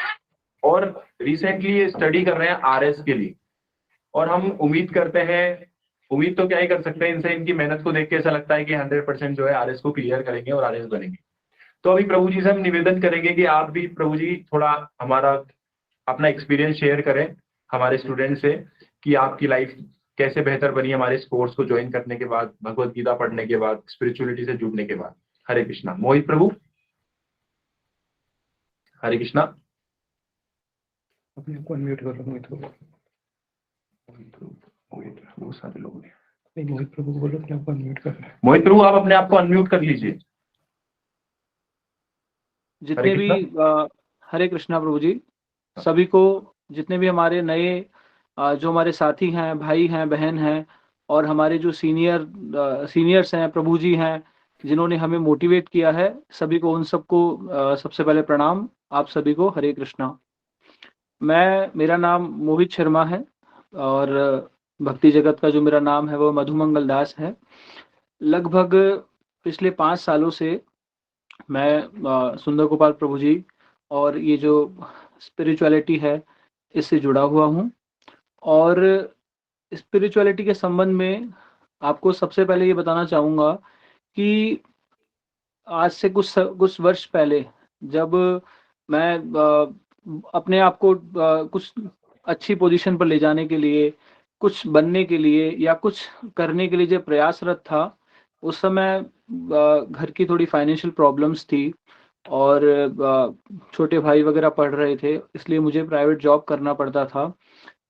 और रिसेंटली ये स्टडी कर रहे हैं RS के लिए। और हम उम्मीद करते हैं, उम्मीद तो क्या ही कर सकते हैं, इनसे इनकी मेहनत को देख के ऐसा लगता है कि 100% जो है RS को क्लियर करेंगे और RS बनेंगे। तो अभी प्रभु जी से हम निवेदन करेंगे कि आप भी प्रभु जी थोड़ा हमारा अपना एक्सपीरियंस शेयर करें हमारे स्टूडेंट से कि आपकी लाइफ कैसे बेहतर बनी हमारे इस कोर्स को ज्वाइन करने के बाद, भगवत गीता पढ़ने के बाद, स्पिरिचुअलिटी से जुड़ने के बाद। हरे कृष्णा। मोहित प्रभु। हरे कृष्णा। अपने को अनम्यूट कर लो मोहित प्रभु। वो सारे लोग हैं। मोहित प्रभु को बोलो अपने आप को अनम्यूट कर ले। मोहित प्रभु आप अपने आप को अनम्यूट कर लीजिए। जितने भी हरे कृष्णा प्रभु जी, सभी को, जितने भी हमारे नए जो हमारे साथी हैं, भाई हैं, बहन हैं, और हमारे जो सीनियर्स हैं, प्रभु जी हैं, जिन्होंने हमें मोटिवेट किया है, सभी को, उन सबको सबसे पहले प्रणाम। आप सभी को हरे कृष्णा। मेरा नाम मोहित शर्मा है और भक्ति जगत का जो मेरा नाम है वो मधुमंगल दास है। लगभग पिछले 5 सालों से मैं सुंदर गोपाल प्रभु जी और ये जो स्पिरिचुअलिटी है इससे जुड़ा हुआ हूँ। और स्पिरिचुअलिटी के संबंध में आपको सबसे पहले ये बताना चाहूँगा कि आज से कुछ वर्ष पहले जब मैं अपने आप को कुछ अच्छी पोजीशन पर ले जाने के लिए, कुछ बनने के लिए या कुछ करने के लिए जो प्रयासरत था, उस समय घर की थोड़ी फाइनेंशियल प्रॉब्लम्स थी और छोटे भाई वगैरह पढ़ रहे थे, इसलिए मुझे प्राइवेट जॉब करना पड़ता था।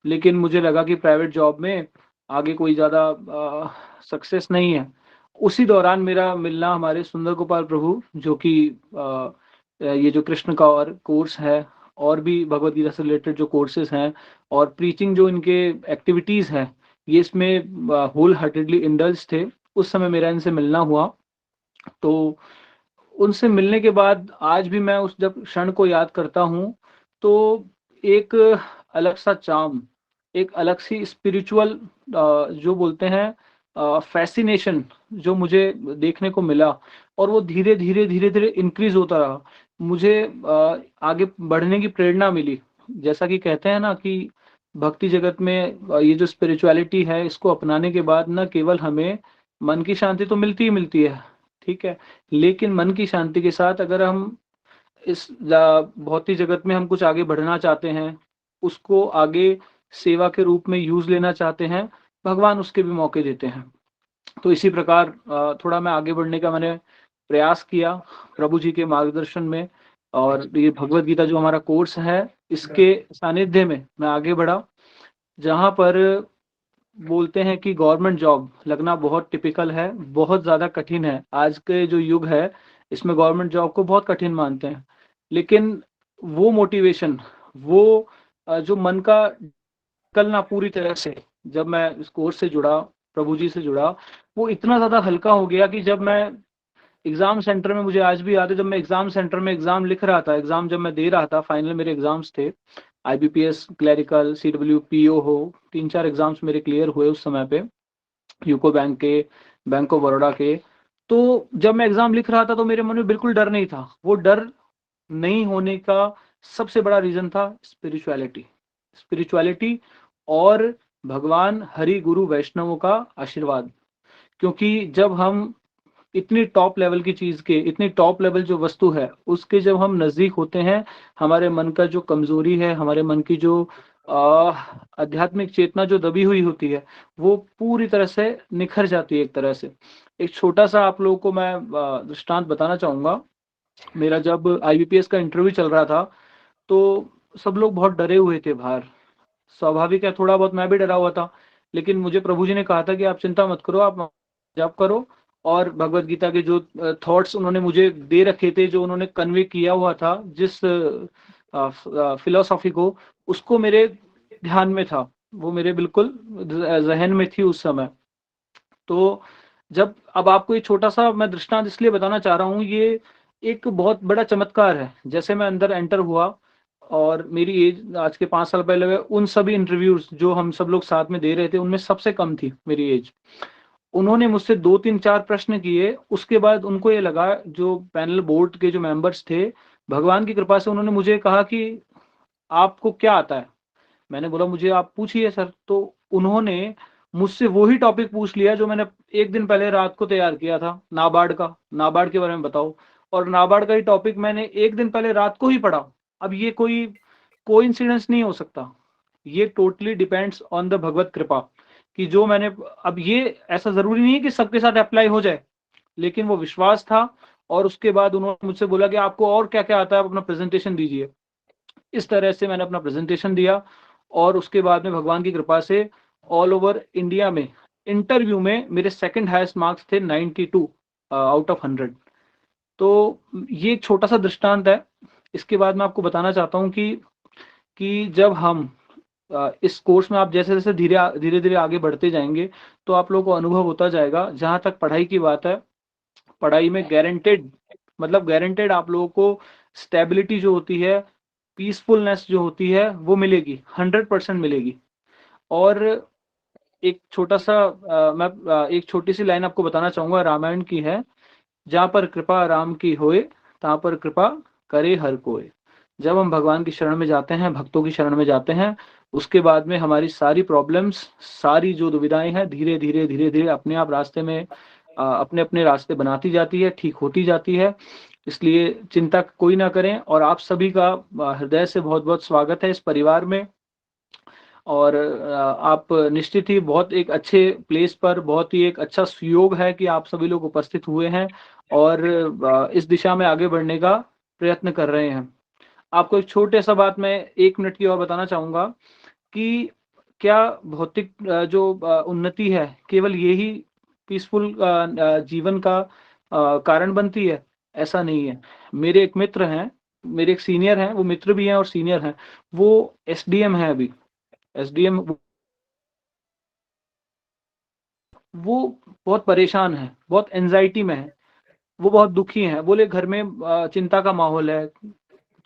लेकिन मुझे लगा कि प्राइवेट जॉब में आगे कोई ज़्यादा सक्सेस नहीं है। उसी दौरान मेरा मिलना हमारे सुंदर गोपाल प्रभु, जो कि ये जो कृष्ण का और कोर्स है और भी भगवत गीता से रिलेटेड जो कोर्सेज हैं और प्रीचिंग जो इनके एक्टिविटीज़ हैं, ये इसमें होल हार्टेडली इंडल्ज थे। उस समय मेरा इनसे मिलना हुआ, तो उनसे मिलने के बाद आज भी मैं उस जब क्षण को याद करता हूँ तो एक अलग सा चार्म, एक अलग सी स्पिरिचुअल जो बोलते हैं फैसिनेशन जो मुझे देखने को मिला, और वो धीरे धीरे धीरे धीरे इंक्रीज होता रहा। मुझे आगे बढ़ने की प्रेरणा मिली। जैसा कि कहते हैं ना कि भक्ति जगत में ये जो स्पिरिचुअलिटी है, इसको अपनाने के बाद न केवल हमें मन की शांति तो मिलती ही मिलती है, ठीक है, लेकिन मन की शांति के साथ अगर हम इस भौतिक जगत में हम कुछ आगे बढ़ना चाहते हैं, उसको आगे सेवा के रूप में यूज लेना चाहते हैं, भगवान उसके भी मौके देते हैं। तो इसी प्रकार थोड़ा मैं आगे बढ़ने का मैंने प्रयास किया प्रभु जी के मार्गदर्शन में, और ये भगवत गीता जो हमारा कोर्स है इसके सानिध्य में मैं आगे बढ़ा। जहाँ पर बोलते हैं कि गवर्नमेंट जॉब लगना बहुत टिपिकल है, बहुत ज़्यादा कठिन है। आज के जो युग है इसमें गवर्नमेंट जॉब को बहुत कठिन मानते हैं, लेकिन वो मोटिवेशन, वो जो मन का निकलना पूरी तरह से, जब मैं इस कोर्स से जुड़ा, प्रभु जी से जुड़ा, वो इतना ज़्यादा हल्का हो गया कि जब मैं एग्ज़ाम सेंटर में, मुझे आज भी याद है, जब मैं एग्ज़ाम सेंटर में एग्ज़ाम लिख रहा था, एग्ज़ाम जब मैं दे रहा था, फाइनल मेरे एग्ज़ाम्स थे, IBPS, क्लरिकल, CW, PO हो, 3-4 एग्ज़ाम्स मेरे क्लियर हुए उस समय पे, यूको बैंक के, बैंक ऑफ बड़ौदा के। तो जब मैं एग्ज़ाम लिख रहा था तो मेरे मन में बिल्कुल डर नहीं था। वो डर नहीं होने का सबसे बड़ा रीज़न था स्पिरिचुअलिटी और भगवान हरि गुरु वैष्णवों का आशीर्वाद। क्योंकि जब हम इतनी टॉप लेवल की चीज़ के, इतनी टॉप लेवल जो वस्तु है उसके जब हम नज़दीक होते हैं, हमारे मन का जो कमज़ोरी है, हमारे मन की जो आध्यात्मिक चेतना जो दबी हुई होती है, वो पूरी तरह से निखर जाती है एक तरह से। एक छोटा सा आप लोगों को मैं दृष्टांत बताना चाहूँगा। मेरा जब IBPS का इंटरव्यू चल रहा था तो सब लोग बहुत डरे हुए थे बाहर। स्वाभाविक है, थोड़ा बहुत मैं भी डरा हुआ था, लेकिन मुझे प्रभु जी ने कहा था कि आप चिंता मत करो, आप जप करो, और भगवत गीता के जो थॉट्स उन्होंने मुझे दे रखे थे, जो उन्होंने कन्वे किया हुआ था जिस फिलोसॉफी को, उसको मेरे ध्यान में था, वो मेरे बिल्कुल जहन में थी उस समय। तो जब, अब आपको एक छोटा सा मैं दृष्टांत इसलिए बताना चाह रहा हूँ, ये एक बहुत बड़ा चमत्कार है। जैसे मैं अंदर एंटर हुआ और मेरी एज आज के 5 साल पहले उन सभी इंटरव्यूज जो हम सब लोग साथ में दे रहे थे उनमें सबसे कम थी मेरी एज। उन्होंने मुझसे 2-3-4 प्रश्न किए, उसके बाद उनको ये लगा, जो पैनल बोर्ड के जो मेंबर्स थे, भगवान की कृपा से उन्होंने मुझे कहा कि आपको क्या आता है। मैंने बोला मुझे आप पूछिए सर। तो उन्होंने मुझसे वही टॉपिक पूछ लिया जो मैंने एक दिन पहले रात को तैयार किया था, नाबार्ड का, नाबार्ड के बारे में बताओ। और नाबार्ड का ही टॉपिक मैंने एक दिन पहले रात को ही पढ़ा। अब ये कोई कोइंसिडेंस नहीं हो सकता, ये टोटली डिपेंड्स ऑन द भगवत कृपा कि जो मैंने, अब ये ऐसा जरूरी नहीं है कि सबके साथ अप्लाई हो जाए, लेकिन वो विश्वास था। और उसके बाद उन्होंने मुझसे बोला कि आपको और क्या क्या आता है, आप अपना प्रेजेंटेशन दीजिए। इस तरह से मैंने अपना प्रेजेंटेशन दिया, और उसके बाद में भगवान की कृपा से ऑल ओवर इंडिया में इंटरव्यू में मेरे सेकंड हाईएस्ट मार्क्स थे 92 आउट ऑफ 100। तो ये एक छोटा सा दृष्टांत है। इसके बाद मैं आपको बताना चाहता हूँ कि जब हम इस कोर्स में आप जैसे जैसे धीरे धीरे आगे बढ़ते जाएंगे तो आप लोगों को अनुभव होता जाएगा। जहां तक पढ़ाई की बात है, पढ़ाई में गारंटेड आप लोगों को स्टेबिलिटी जो होती है, पीसफुलनेस जो होती है वो मिलेगी, 100% मिलेगी। और एक छोटा सा एक छोटी सी लाइन आपको बताना चाहूंगा, रामायण की है, जहां पर कृपा राम की होए तहां पर कृपा करे हर कोय। जब हम भगवान की शरण में जाते हैं, भक्तों की शरण में जाते हैं, उसके बाद में हमारी सारी प्रॉब्लम्स, सारी जो दुविधाएं हैं, धीरे धीरे अपने आप रास्ते में अपने अपने रास्ते बनाती जाती है, ठीक होती जाती है। इसलिए चिंता कोई ना करें। और आप सभी का हृदय से बहुत बहुत स्वागत है इस परिवार में। और आप निश्चित ही बहुत एक अच्छे प्लेस पर, बहुत ही एक अच्छा सुयोग है कि आप सभी लोग उपस्थित हुए हैं और इस दिशा में आगे बढ़ने का प्रयत्न कर रहे हैं। आपको एक छोटे सा बात मैं 1 मिनट की और बताना चाहूंगा कि क्या भौतिक जो उन्नति है केवल यही पीसफुल जीवन का कारण बनती है? ऐसा नहीं है। मेरे एक मित्र हैं, मेरे एक सीनियर हैं, वो मित्र भी हैं और सीनियर हैं, वो एसडीएम है अभी। एसडीएम वो बहुत परेशान है, बहुत एंजाइटी में है, वो बहुत दुखी हैं। बोले घर में चिंता का माहौल है,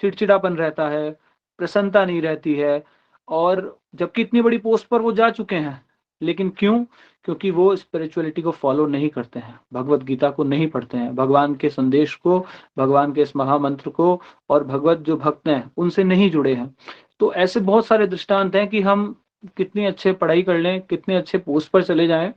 चिड़चिड़ापन रहता है, प्रसन्नता नहीं रहती है। और जबकि इतनी बड़ी पोस्ट पर वो जा चुके हैं, लेकिन क्यों? क्योंकि वो स्पिरिचुअलिटी को फॉलो नहीं करते हैं, भगवत गीता को नहीं पढ़ते हैं, भगवान के संदेश को, भगवान के इस महामंत्र को और भगवत जो भक्त हैं उनसे नहीं जुड़े हैं। तो ऐसे बहुत सारे दृष्टांत हैं कि हम कितनी अच्छे पढ़ाई कर लें, कितने अच्छे पोस्ट पर चले जाएं,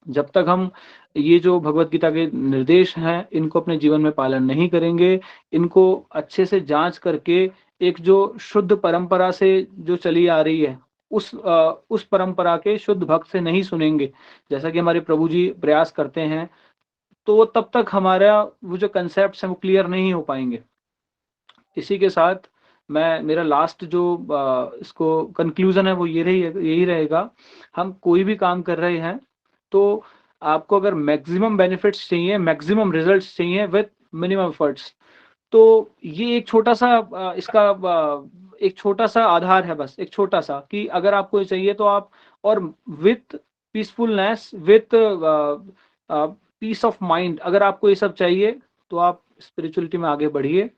जब तक हम ये जो भगवत गीता के निर्देश हैं इनको अपने जीवन में पालन नहीं करेंगे, इनको अच्छे से जांच करके एक जो शुद्ध परंपरा से जो चली आ रही है उस परंपरा के शुद्ध भक्त से नहीं सुनेंगे, जैसा कि हमारे प्रभु जी प्रयास करते हैं, तो तब तक हमारा वो जो कंसेप्ट है वो क्लियर नहीं हो पाएंगे। इसी के साथ मेरा लास्ट जो इसको कंक्लूजन है वो यही रहेगा, हम कोई भी काम कर रहे हैं तो आपको अगर मैक्सिमम बेनिफिट्स चाहिए, मैक्सिमम रिजल्ट्स चाहिए विद मिनिमम एफर्ट्स, तो ये एक छोटा सा इसका एक छोटा सा आधार है, बस एक छोटा सा, कि अगर आपको ये चाहिए तो आप, और with peacefulness, with peace of mind, अगर आपको ये सब चाहिए तो आप स्पिरिचुअलिटी में आगे बढ़िए,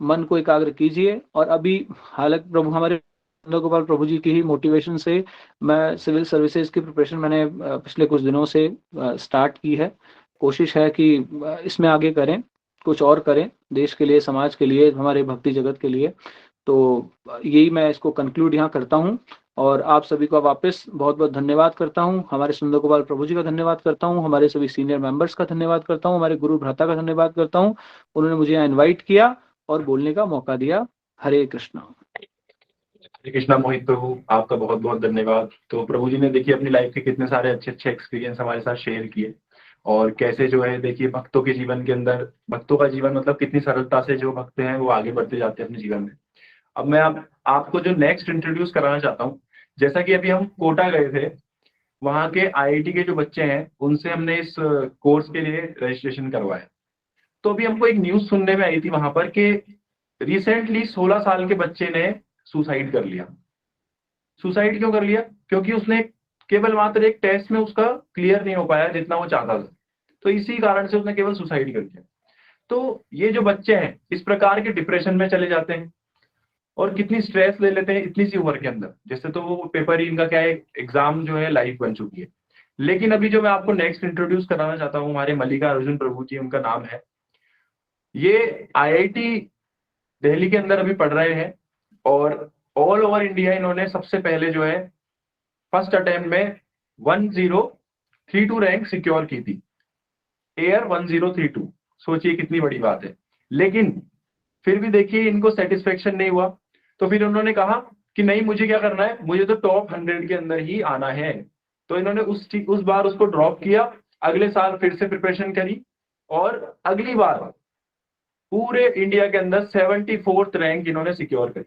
मन को एकाग्र कीजिए। और अभी हालांकि प्रभु हमारे गोपाल प्रभु जी की ही मोटिवेशन से मैं सिविल सर्विसेज की प्रिपरेशन मैंने पिछले कुछ दिनों से स्टार्ट की है। कोशिश है कि इसमें आगे करें, कुछ और करें देश के लिए, समाज के लिए, हमारे भक्ति जगत के लिए। तो यही मैं इसको कंक्लूड यहाँ करता हूँ और आप सभी का वापस बहुत बहुत धन्यवाद करता हूँ। हमारे सुंदर गोपाल प्रभु जी का धन्यवाद करता हूँ, हमारे सभी सीनियर मेंबर्स का धन्यवाद करता हूँ, हमारे गुरु भ्राता का धन्यवाद करता हूँ, उन्होंने मुझे यहाँ इन्वाइट किया और बोलने का मौका दिया। हरे कृष्णा। हरे कृष्णा मोहित प्रभु, आपका बहुत बहुत धन्यवाद। तो प्रभु जी ने देखिए अपनी लाइफ के कितने सारे अच्छे अच्छे एक्सपीरियंस हमारे साथ शेयर किए, और कैसे जो है देखिए भक्तों के जीवन के अंदर, भक्तों का जीवन मतलब कितनी सरलता से जो भक्त हैं वो आगे बढ़ते जाते हैं अपने जीवन में। अब मैं आपको जो नेक्स्ट इंट्रोड्यूस कराना चाहता हूँ, जैसा कि अभी हम कोटा गए थे, वहाँ के आईआईटी के जो बच्चे हैं उनसे हमने इस कोर्स के लिए रजिस्ट्रेशन करवाया। तो अभी हमको एक न्यूज सुनने में आई थी वहां पर कि रिसेंटली 16 साल के बच्चे ने सुसाइड कर लिया। सुसाइड क्यों कर लिया? क्योंकि उसने केवल मात्र एक टेस्ट में उसका क्लियर नहीं हो पाया जितना वो चाहता था, तो इसी कारण से उसने केवल सुसाइड कर दिया। तो ये जो बच्चे हैं इस प्रकार के डिप्रेशन में चले जाते हैं और कितनी स्ट्रेस ले लेते हैं इतनी सी उम्र के अंदर, जैसे तो वो पेपर ही इनका क्या है, एग्जाम जो है लाइफ बन चुकी है। लेकिन अभी जो मैं आपको नेक्स्ट इंट्रोड्यूस कराना चाहता हूँ, हमारे मल्लिका अर्जुन प्रभु जी उनका नाम है। ये आईआईटी दिल्ली के अंदर अभी पढ़ रहे हैं और ऑल ओवर इंडिया इन्होंने सबसे पहले जो है फर्स्ट अटेम्प्ट में 1032 रैंक सिक्योर की थी, एयर 1032। सोचिए कितनी बड़ी बात है। लेकिन फिर भी देखिए इनको सेटिस्फेक्शन नहीं हुआ, तो फिर उन्होंने कहा कि नहीं, मुझे क्या करना है, मुझे तो टॉप 100 के अंदर ही आना है। तो इन्होंने उस बार उसको ड्रॉप किया, अगले साल फिर से प्रिपरेशन करी और अगली बार पूरे इंडिया के अंदर 74th रैंक इन्होंने सिक्योर करी,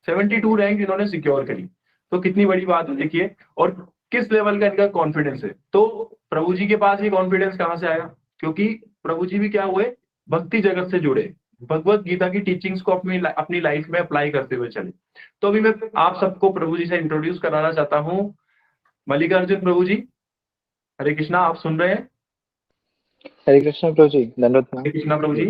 72 रैंक इन्होंने सिक्योर करी। तो कितनी बड़ी बात है देखिए, और किस लेवल का इनका कॉन्फिडेंस है। तो प्रभु जी के पास ये कॉन्फिडेंस कहाँ से आया? क्योंकि प्रभु जी भी क्या हुए, भक्ति जगत से जुड़े, भगवत गीता की टीचिंग्स को अपनी लाइफ में अप्लाई करते हुए चले। तो अभी मैं आप सबको प्रभु जी से इंट्रोड्यूस कराना चाहता हूँ। मल्लिकार्जुन प्रभु जी, हरे कृष्णा, आप सुन रहे हैं? हरे कृष्णा प्रभु जी, दंडवत हरे प्रणाम। कृष्णा प्रभु जी।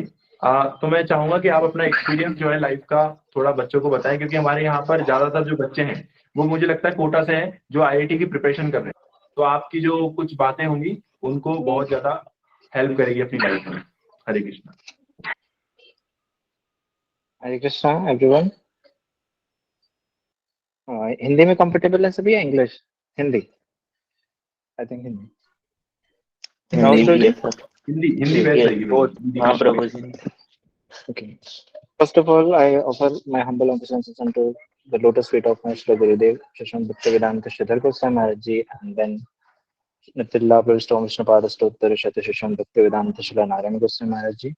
तो मैं चाहूंगा कि आप अपना एक्सपीरियंस जो है लाइफ का थोड़ा बच्चों को बताएं, क्योंकि हमारे यहाँ पर ज्यादातर जो बच्चे हैं वो मुझे लगता है कोटा से हैं, जो आईआईटी की प्रिपरेशन कर रहे हैं। तो आपकी जो कुछ बातें होंगी उनको बहुत ज्यादा हेल्प करेगी अपनी लाइफ में। हरे कृष्णा। हरे कृष्णा एवरीवन। हिंदी में कंफर्टेबल है सभी या English? Hindi, I think Hindi. Rahul Prabhu ji, Hindi best रहेगी। हाँ प्रभु जी। okay. First of all, I offer my humble obeisances unto the lotus feet of my Sri Gurudev, Shashan Bhaktivedanta Sridhar Goswami Maharaj Ji, and then Nitilla Pravishtam Vishnu Padastottar Shata Shashan Bhaktivedanta Srila Narayan Goswami Maharaj Ji,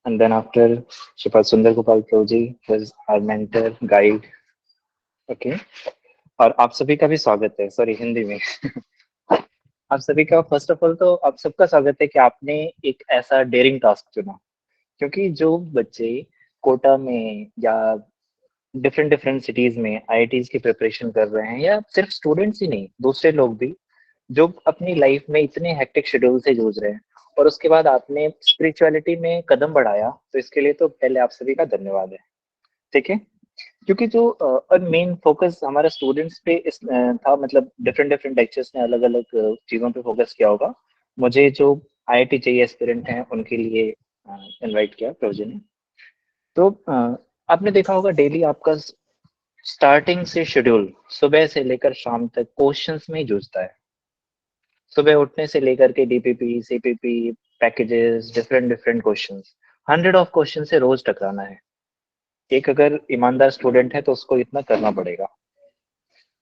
and then after Sripad Sundar Gopal Prabhu Ji, who is our mentor, guide. Okay. और आप सभी का भी स्वागत है, सॉरी हिंदी में। आप सभी का फर्स्ट ऑफ ऑल तो आप सबका स्वागत है कि आपने एक ऐसा डेयरिंग टास्क चुना, क्योंकि जो बच्चे कोटा में या डिफरेंट डिफरेंट सिटीज में आईआईटीज की प्रिपरेशन कर रहे हैं, या सिर्फ स्टूडेंट्स ही नहीं, दूसरे लोग भी जो अपनी लाइफ में इतने हेक्टिक शेड्यूल से जूझ रहे हैं, और उसके बाद आपने स्पिरिचुअलिटी में कदम बढ़ाया, तो इसके लिए तो पहले आप सभी का धन्यवाद है। ठीक है, क्योंकि जो मेन फोकस हमारा स्टूडेंट्स पे था, मतलब डिफरेंट डिफरेंट लेक्चर्स ने अलग अलग चीजों पे फोकस किया होगा। मुझे जो आईआईटी जेईई एस्पिरेंट हैं उनके लिए इनवाइट किया प्रभु जी ने। तो आपने देखा होगा डेली आपका स्टार्टिंग से शेड्यूल सुबह से लेकर शाम तक क्वेश्चंस में ही जूझता है। सुबह उठने से लेकर के DPP, CPP, packages, different different questions, 100 of question से रोज टकराना है। एक अगर ईमानदार स्टूडेंट है तो उसको इतना करना पड़ेगा।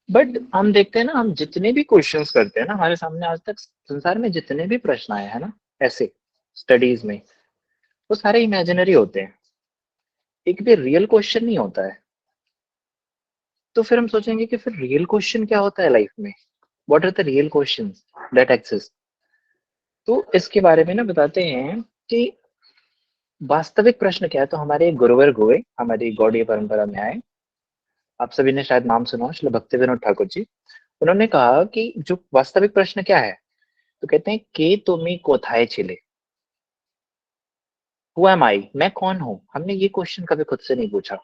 बट हम देखते हैं ना, हम जितने भी क्वेश्चंस करते हैं ना, हमारे सामने आज तक संसार में जितने भी प्रश्न आए हैं ना ऐसे स्टडीज में, वो सारे इमेजिनरी होते हैं, एक भी रियल क्वेश्चन नहीं होता है। तो फिर हम सोचेंगे कि फिर रियल क्वेश्चन क्या होता है लाइफ में, what are the real questions that exist. तो इसके बारे में ना बताते हैं कि वास्तविक प्रश्न क्या है। तो हमारे गुरुवर हुए, हमारी गौड़ीय परंपरा में आए, आप सभी ने शायद नाम सुना, श्री भक्ति विनोद ठाकुर जी। उन्होंने कहा कि जो वास्तविक प्रश्न क्या है, तो कहते हैं के तुम्ही कोथाए छिले, हु एम आई, मैं कौन हूं। हमने ये क्वेश्चन कभी खुद से नहीं पूछा,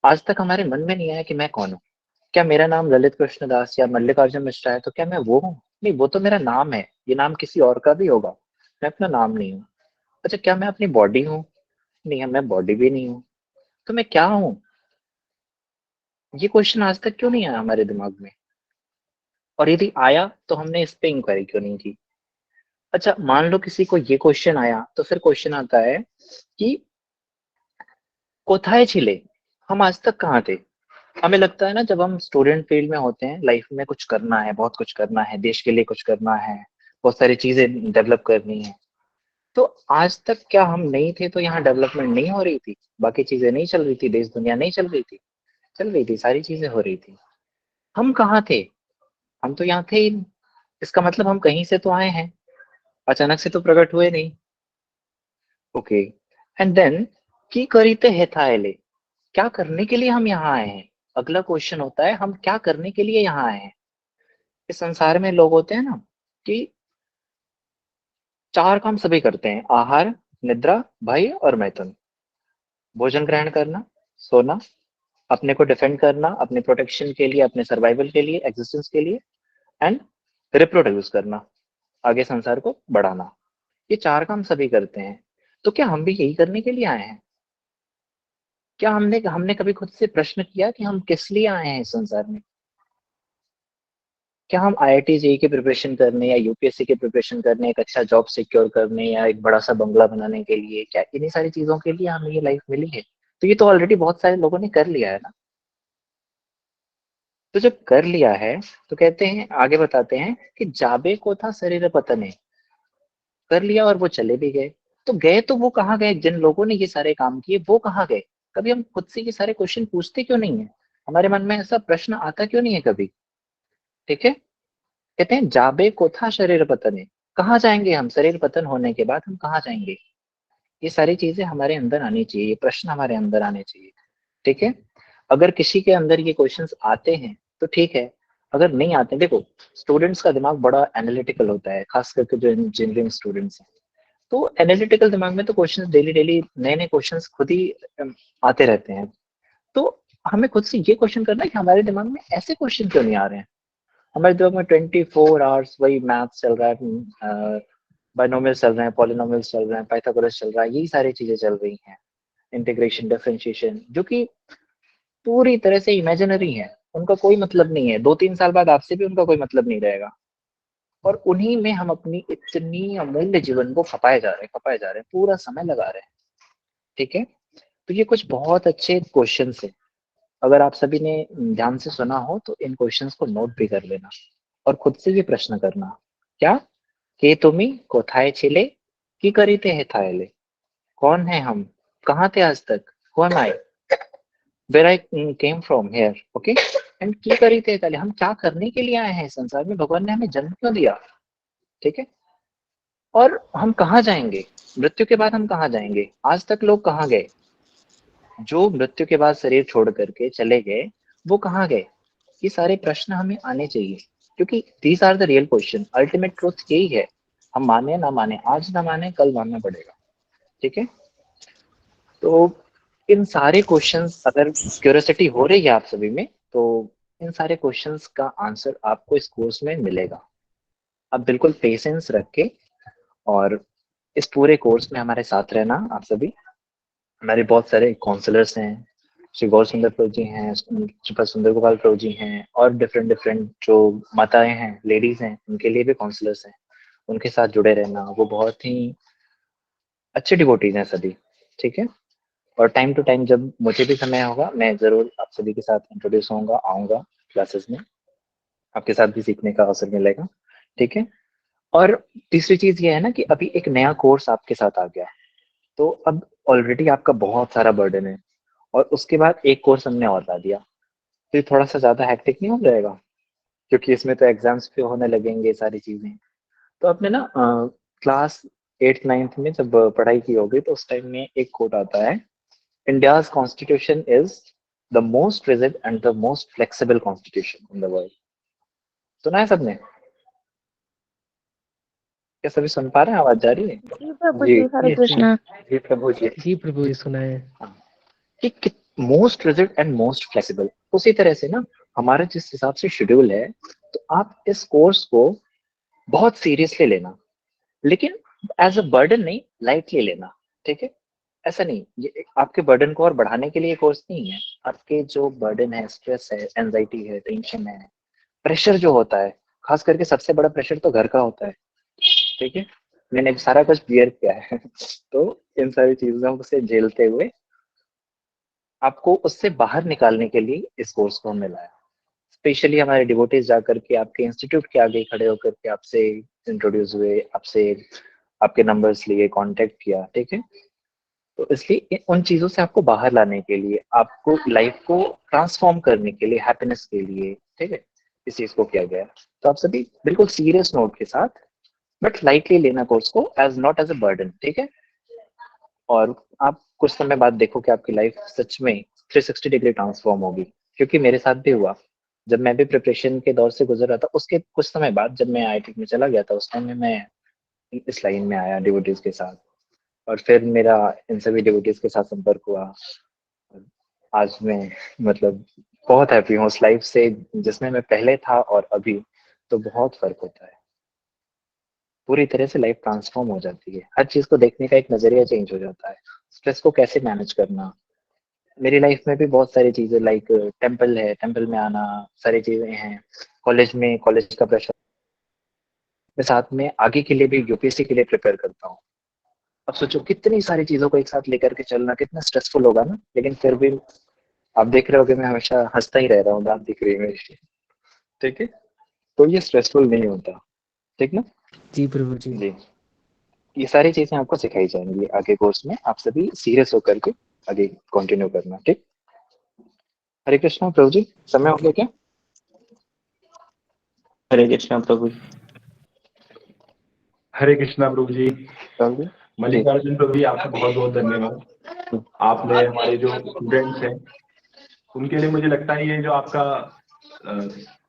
आज तक हमारे मन में नहीं आया कि मैं कौन हूं। क्या मेरा नाम ललित कृष्ण दास या मल्लिकार्जुन मिश्रा है तो क्या मैं वो हूँ? नहीं, वो तो मेरा नाम है, ये नाम किसी और का भी होगा, मैं अपना नाम नहीं हूँ। अच्छा, क्या मैं अपनी बॉडी हूँ? नहीं, मैं बॉडी भी नहीं हूँ। तो मैं क्या हूँ? ये क्वेश्चन आज तक क्यों नहीं आया हमारे दिमाग में? और यदि आया तो हमने इस पे इंक्वायरी क्यों नहीं की? अच्छा, मान लो किसी को ये क्वेश्चन आया, तो फिर क्वेश्चन आता है कि कोथाए छिले, हम आज तक कहाँ थे? हमें लगता है ना, जब हम स्टूडेंट फील्ड में होते हैं, लाइफ में कुछ करना है, बहुत कुछ करना है, देश के लिए कुछ करना है, बहुत सारी चीजें डेवलप करनी है, तो आज तक क्या हम नहीं थे तो यहाँ डेवलपमेंट नहीं हो रही थी, बाकी चीजें नहीं चल रही थी, देश दुनिया नहीं चल रही थी? चल रही थी, सारी चीजें हो रही थी। हम कहाँ थे? हम तो यहाँ थे ही नहीं। इसका मतलब हम कहीं से तो आए हैं, अचानक से तो प्रकट हुए नहीं। ओके, एंड देन की करीते हेथाएले, क्या करने के लिए हम यहाँ आए हैं? अगला क्वेश्चन होता है, हम क्या करने के लिए यहाँ आए हैं? इस संसार में लोग होते हैं ना कि 4 काम सभी करते हैं, आहार, निद्रा, भय और मैथुन। भोजन ग्रहण करना, सोना, अपने को डिफेंड करना, अपने प्रोटेक्शन के लिए, अपने सर्वाइवल के लिए, एग्जिस्टेंस के लिए, एंड रिप्रोड्यूस करना, आगे संसार को बढ़ाना। ये 4 काम सभी करते हैं। तो क्या हम भी यही करने के लिए आए हैं? क्या हमने कभी खुद से प्रश्न किया कि हम किस लिए आए हैं इस संसार में? क्या हम आईआईटी जेईई की प्रिपरेशन करने या यूपीएससी की प्रिपरेशन करने, एक अच्छा जॉब सिक्योर करने या एक बड़ा सा बंगला बनाने के लिए, क्या इन्हीं सारी चीजों के लिए हमें ये लाइफ मिली है? तो ये तो ऑलरेडी बहुत सारे लोगों ने कर लिया है ना। तो जब कर लिया है तो कहते हैं, आगे बताते हैं कि जाबे को था शरीर पतने, कर लिया और वो चले भी गए। तो गए तो वो कहाँ गए? जिन लोगों ने ये सारे काम किए वो कहाँ गए? कभी हम खुद से ये सारे क्वेश्चन पूछते क्यों नहीं है? हमारे मन में ऐसा प्रश्न आता क्यों नहीं है कभी? ठीक है, कहते हैं जाबे को था शरीर पतने, कहाँ जाएंगे हम? शरीर पतन होने के बाद हम कहाँ जाएंगे? ये सारी चीजें हमारे अंदर आनी चाहिए, ये प्रश्न हमारे अंदर आने चाहिए, ठीक है। अगर किसी के अंदर ये क्वेश्चंस आते हैं तो ठीक है, अगर नहीं आते, देखो स्टूडेंट्स का दिमाग बड़ा एनालिटिकल होता है, खास करके जो इंजीनियरिंग स्टूडेंट्स हैं, तो एनालिटिकल दिमाग में तो क्वेश्चंस डेली डेली नए नए क्वेश्चंस खुद ही आते रहते हैं। तो हमें खुद से ये क्वेश्चन करना है कि हमारे दिमाग में ऐसे क्वेश्चन क्यों नहीं आ रहे हैं। हमारे दिमाग में 24 आवर्स वही मैथ्स चल रहा है, बाइनोमियल्स चल रहे हैं, पॉलिनोमियल्स चल रहे हैं, पाइथागोरस चल रहा है, यही सारी चीजें चल रही हैं, इंटीग्रेशन, डिफरेंशिएशन, जो कि पूरी तरह से इमेजिनरी है, उनका कोई मतलब नहीं है। 2-3 साल बाद आपसे भी उनका कोई मतलब नहीं रहेगा, और उन्हीं में हम अपनी इतनी अमूल्य जीवन को खपाए जा रहे हैं, पूरा समय लगा रहे हैं, ठीक है। तो ये कुछ बहुत अच्छे क्वेश्चंस हैं, अगर आप सभी ने ध्यान से सुना हो तो इन क्वेश्चंस को नोट भी कर लेना और खुद से ये प्रश्न करना, क्या के तुमी कोथाए छिले की करीते है थायले, कौन है हम, कहाँ थे आज तक, who am I, where I came from here, okay, and की करीते थायले, हम क्या करने के लिए आए हैं संसार में, भगवान ने हमें जन्म क्यों दिया, ठीक है। और हम कहाँ जाएंगे, मृत्यु के बाद हम कहाँ जाएंगे, आज तक लोग कहाँ गए, जो मृत्यु के बाद शरीर छोड़ करके चले गए वो कहाँ गए, ये सारे प्रश्न हमें आने चाहिए, क्योंकि these are the real question, ultimate truth यही है, हम माने ना माने, आज ना माने कल मानना पड़ेगा, ठीक है। तो इन सारे क्वेश्चंस अगर क्यूरियोसिटी हो रही है आप सभी में, तो इन सारे क्वेश्चंस का आंसर आपको इस कोर्स में मिलेगा। आप बिल्कुल पेशेंस रख के और इस पूरे कोर्स में हमारे साथ रहना। आप सभी, हमारे बहुत सारे काउंसलर्स हैं, श्री गौर सुंदर प्रभु जी हैं, श्री सुंदर गोपाल प्रभु जी हैं, और डिफरेंट जो माताएं हैं, लेडीज हैं, उनके लिए भी काउंसलर्स हैं, उनके साथ जुड़े रहना। वो बहुत ही अच्छे डिवोटीज हैं सभी, ठीक है। और टाइम टू टाइम जब मुझे भी समय होगा मैं जरूर आप सभी के साथ इंट्रोड्यूस होऊंगा, आऊंगा क्लासेस में, आपके साथ भी सीखने का अवसर मिलेगा, ठीक है। और तीसरी चीज ये है ना कि अभी एक नया कोर्स आपके साथ आ गया है, तो अब ऑलरेडी आपका बहुत सारा बर्डन है, और उसके बाद एक कोर्स हमने और ला दिया, तो ये थोड़ा सा ज्यादा हेक्टिक नहीं हो जाएगा, क्योंकि इसमें तो एग्जाम्स भी होने लगेंगे, सारी चीजें। तो आपने ना क्लास 8th-9th में जब पढ़ाई की होगी तो उस टाइम में एक कोट आता है, India's constitution is the most rigid and the most flexible constitution in the world. सुना है सबने? क्या सभी सुन पा रहे हैं? आवाज जा रही है? जी प्रभु जी, हरे कृष्णा। जी प्रभु जी। जी प्रभु जी, सुना है। कि most rigid and most flexible, उसी तरह से ना हमारा जिस हिसाब से शेड्यूल है, तो आप इस कोर्स को बहुत सीरियसली लेना, लेकिन एज अ बर्डन नहीं, लाइटली लेना, ठीक है। ऐसा नहीं, ये आपके बर्डन को और बढ़ाने के लिए कोर्स नहीं है। आपके जो बर्डन है, स्ट्रेस है, एंजाइटी है, टेंशन है, प्रेशर जो होता है, खास करके सबसे बड़ा प्रेशर तो घर का होता है, ठीक है। मैंने सारा कुछ क्लियर किया है तो इन सारी चीजों से झेलते हुए आपको उससे बाहर निकालने के लिए इस कोर्स को हमने लाया। स्पेशली हमारे डिवोटीज जाकर के आपके इंस्टीट्यूट के आगे खड़े होकर के आपसे इंट्रोड्यूस हुए, आपसे आपके नंबर्स लिए, कांटेक्ट किया, ठीक है। तो इसलिए उन चीजों से आपको बाहर लाने के लिए, आपको लाइफ को ट्रांसफॉर्म करने के लिए, हैप्पीनेस के लिए, ठीक है, इस चीज को किया गया। तो आप सभी बिल्कुल सीरियस नोट के साथ बट लाइटली लेना कोर्स को, as not as a burden, ठीक है। और आप कुछ समय बाद देखो कि आपकी लाइफ सच में 360 डिग्री ट्रांसफॉर्म होगी, क्योंकि मेरे साथ भी हुआ। जब मैं भी प्रिपरेशन के दौर से गुजर रहा था, उसके कुछ समय बाद जब मैं आईआईटी में चला गया था, उस टाइम में मैं इस लाइन में आया डिवोटीज के साथ, और फिर मेरा इन सभी डिवोटीज के साथ संपर्क हुआ। आज मैं मतलब बहुत हैप्पी हूँ उस लाइफ से जिसमें मैं पहले था और अभी, तो बहुत फर्क होता है। पूरी तरह से लाइफ ट्रांसफॉर्म हो जाती है, हर चीज को देखने का एक नजरिया चेंज हो जाता है। स्ट्रेस को कैसे मैनेज करना, मेरी लाइफ में भी बहुत सारी चीजें, लाइक टेम्पल है, टेम्पल में आना, सारी चीजें हैं, कॉलेज में कॉलेज का प्रेशर, मैं साथ में आगे के लिए भी यूपीएससी के लिए प्रिपेयर करता हूँ। अब सोचो कितनी सारी चीजों को एक साथ लेकर के चलना कितना स्ट्रेसफुल होगा ना, लेकिन फिर भी आप देख रहे हो कि मैं हमेशा हंसता ही रह रहा हूँ, दांत दिख रही है मेरी, ठीक है। तो ये स्ट्रेसफुल नहीं होता, ठीक ना? जी प्रभु जी। जी, ये सारी चीजें आपको सिखाई जाएंगी आगे कोर्स में, आप सभी सीरियस होकर के आगे कंटिन्यू करना, ठीक। हरे कृष्णा प्रभु जी, समय हो गया क्या? हरे कृष्णा प्रभु जी। हरे कृष्णा प्रभु जी। प्रभु जी मल्लिकार्जुन प्रभु जी, आपका बहुत बहुत धन्यवाद। आपने हमारे जो स्टूडेंट्स हैं उनके लिए, मुझे लगता है ये जो आपका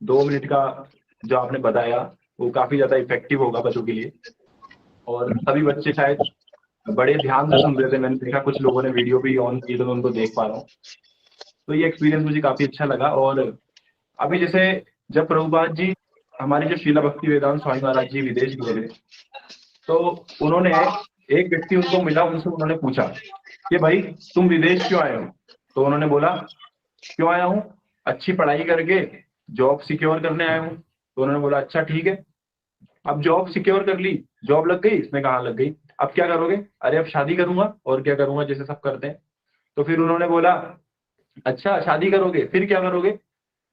2 मिनट का जो आपने बताया वो काफी ज्यादा इफेक्टिव होगा बच्चों के लिए। और सभी बच्चे शायद बड़े ध्यान से सुन रहे थे, मैंने देखा कुछ लोगों ने वीडियो भी ऑन की तो मैं उनको देख पा रहा हूँ। तो ये एक्सपीरियंस मुझे काफी अच्छा लगा। और अभी जैसे जब प्रभुपाद जी हमारे जो शीला भक्ति वेदांत स्वामी महाराज जी विदेश गए थे, तो उन्होंने एक व्यक्ति उनको मिला, उनसे उन्होंने पूछा कि भाई तुम विदेश क्यों आए हो? तो उन्होंने बोला क्यों आया हूँ, अच्छी पढ़ाई करके जॉब सिक्योर करने आया हूँ। तो उन्होंने बोला अच्छा ठीक है, अब जॉब सिक्योर कर ली, जॉब लग गई? इसने कहा लग गई। अब क्या करोगे? अरे अब शादी करूंगा, और क्या करूंगा, जैसे सब करते हैं। तो फिर उन्होंने बोला अच्छा शादी करोगे, फिर क्या करोगे?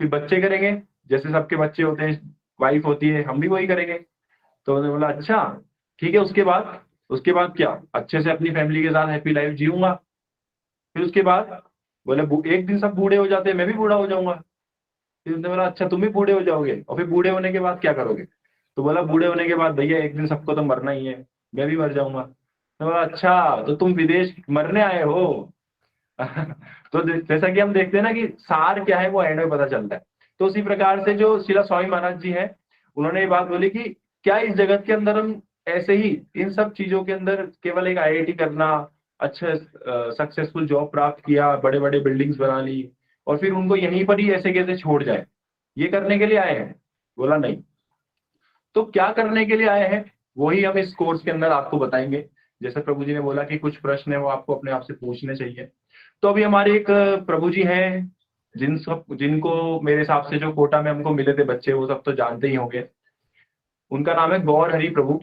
फिर बच्चे करेंगे, जैसे सबके बच्चे होते हैं, वाइफ होती है, हम भी वही करेंगे। तो उन्होंने बोला अच्छा ठीक है, उसके बाद क्या? अच्छे से अपनी फैमिली के साथ हैप्पी लाइफ जीऊंगा। फिर उसके बाद बोले एक दिन सब बूढ़े हो जाते हैं, मैं भी बूढ़ा हो जाऊंगा। फिर उसने बोला अच्छा तुम भी बूढ़े हो जाओगे, और फिर बूढ़े होने के बाद क्या करोगे? तो बोला बूढ़े होने के बाद भैया एक दिन सबको तो मरना ही है, मैं भी मर जाऊंगा। तो बोला अच्छा तो तुम विदेश मरने आए हो? तो जैसा कि हम देखते हैं ना कि सार क्या है वो एंड में पता चलता है। तो उसी प्रकार से जो शिला स्वामी महाराज जी हैं, उन्होंने ये बात बोली कि क्या इस जगत के अंदर हम ऐसे ही इन सब चीजों के अंदर केवल एक आईआईटी करना, अच्छे सक्सेसफुल जॉब प्राप्त किया, बड़े बड़े बिल्डिंग्स बना ली, और फिर उनको यहीं पर ही ऐसे कैसे छोड़ जाए, ये करने के लिए आए हैं? बोला नहीं। तो क्या करने के लिए आए हैं वही हम इस कोर्स के अंदर आपको बताएंगे। जैसे प्रभु जी ने बोला कि कुछ प्रश्न है वो आपको अपने आप से पूछने चाहिए। तो अभी हमारे एक प्रभु जी हैं जिनको मेरे हिसाब से जो कोटा में हमको मिले थे बच्चे, वो सब तो जानते ही होंगे। उनका नाम है गौर हरि प्रभु।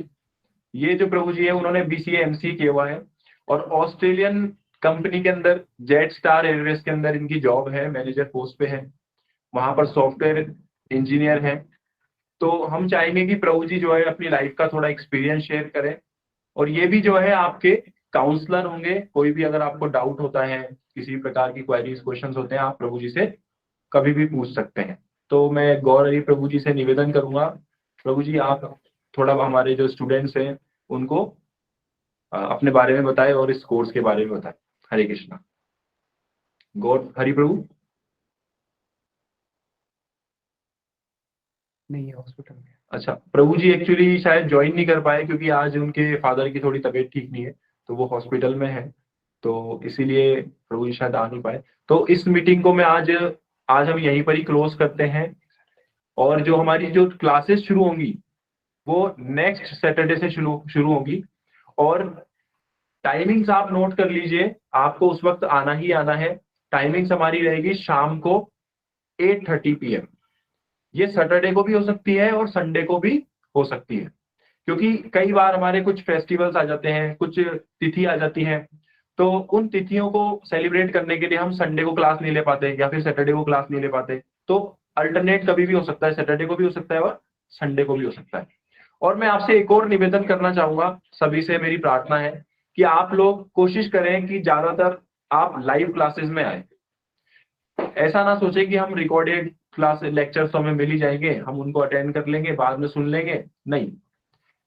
ये जो प्रभु जी है उन्होंने BCA MCA किया हुआ है, और ऑस्ट्रेलियन कंपनी के अंदर जेट स्टार एयरवेज के अंदर इनकी जॉब है, मैनेजर पोस्ट पे है, वहां पर सॉफ्टवेयर इंजीनियर है। तो हम चाहेंगे कि प्रभु जी जो है अपनी लाइफ का थोड़ा एक्सपीरियंस शेयर करें, और ये भी जो है आपके काउंसलर होंगे। कोई भी अगर आपको डाउट होता है, किसी प्रकार की क्वेरीज क्वेश्चंस होते हैं, आप प्रभु जी से कभी भी पूछ सकते हैं। तो मैं गौर हरि प्रभु जी से निवेदन करूंगा, प्रभु जी आप थोड़ा हमारे जो स्टूडेंट्स हैं उनको अपने बारे में बताएं और इस कोर्स के बारे में बताएं। हरे कृष्णा। गौर हरि प्रभु नहीं है हॉस्पिटल में। अच्छा, प्रभु जी एक्चुअली शायद ज्वाइन नहीं कर पाए क्योंकि आज उनके फादर की थोड़ी तबीयत ठीक नहीं है, तो वो हॉस्पिटल में है, तो इसीलिए प्रभु जी शायद आ नहीं पाए। तो इस मीटिंग को मैं आज हम यहीं पर ही क्लोज करते हैं, और जो हमारी जो क्लासेस शुरू होंगी वो नेक्स्ट सैटरडे से शुरू होंगी। और टाइमिंग्स आप नोट कर लीजिए, आपको उस वक्त आना ही आना है। टाइमिंग्स हमारी रहेगी शाम को 8:30 PM। ये सैटरडे को भी हो सकती है और संडे को भी हो सकती है, क्योंकि कई बार हमारे कुछ फेस्टिवल्स आ जाते हैं, कुछ तिथि आ जाती हैं, तो उन तिथियों को सेलिब्रेट करने के लिए हम संडे को क्लास नहीं ले पाते या फिर सैटरडे को क्लास नहीं ले पाते। तो अल्टरनेट कभी भी हो सकता है, सैटरडे को भी हो सकता है और संडे को भी हो सकता है। और मैं आपसे एक और निवेदन करना चाहूंगा, सभी से मेरी प्रार्थना है कि आप लोग कोशिश करें कि ज्यादातर आप लाइव क्लासेस में आए। ऐसा ना सोचे कि हम रिकॉर्डेड क्लास लेक्चर्स तो हमें मिल ही जाएंगे, हम उनको अटेंड कर लेंगे, बाद में सुन लेंगे। नहीं,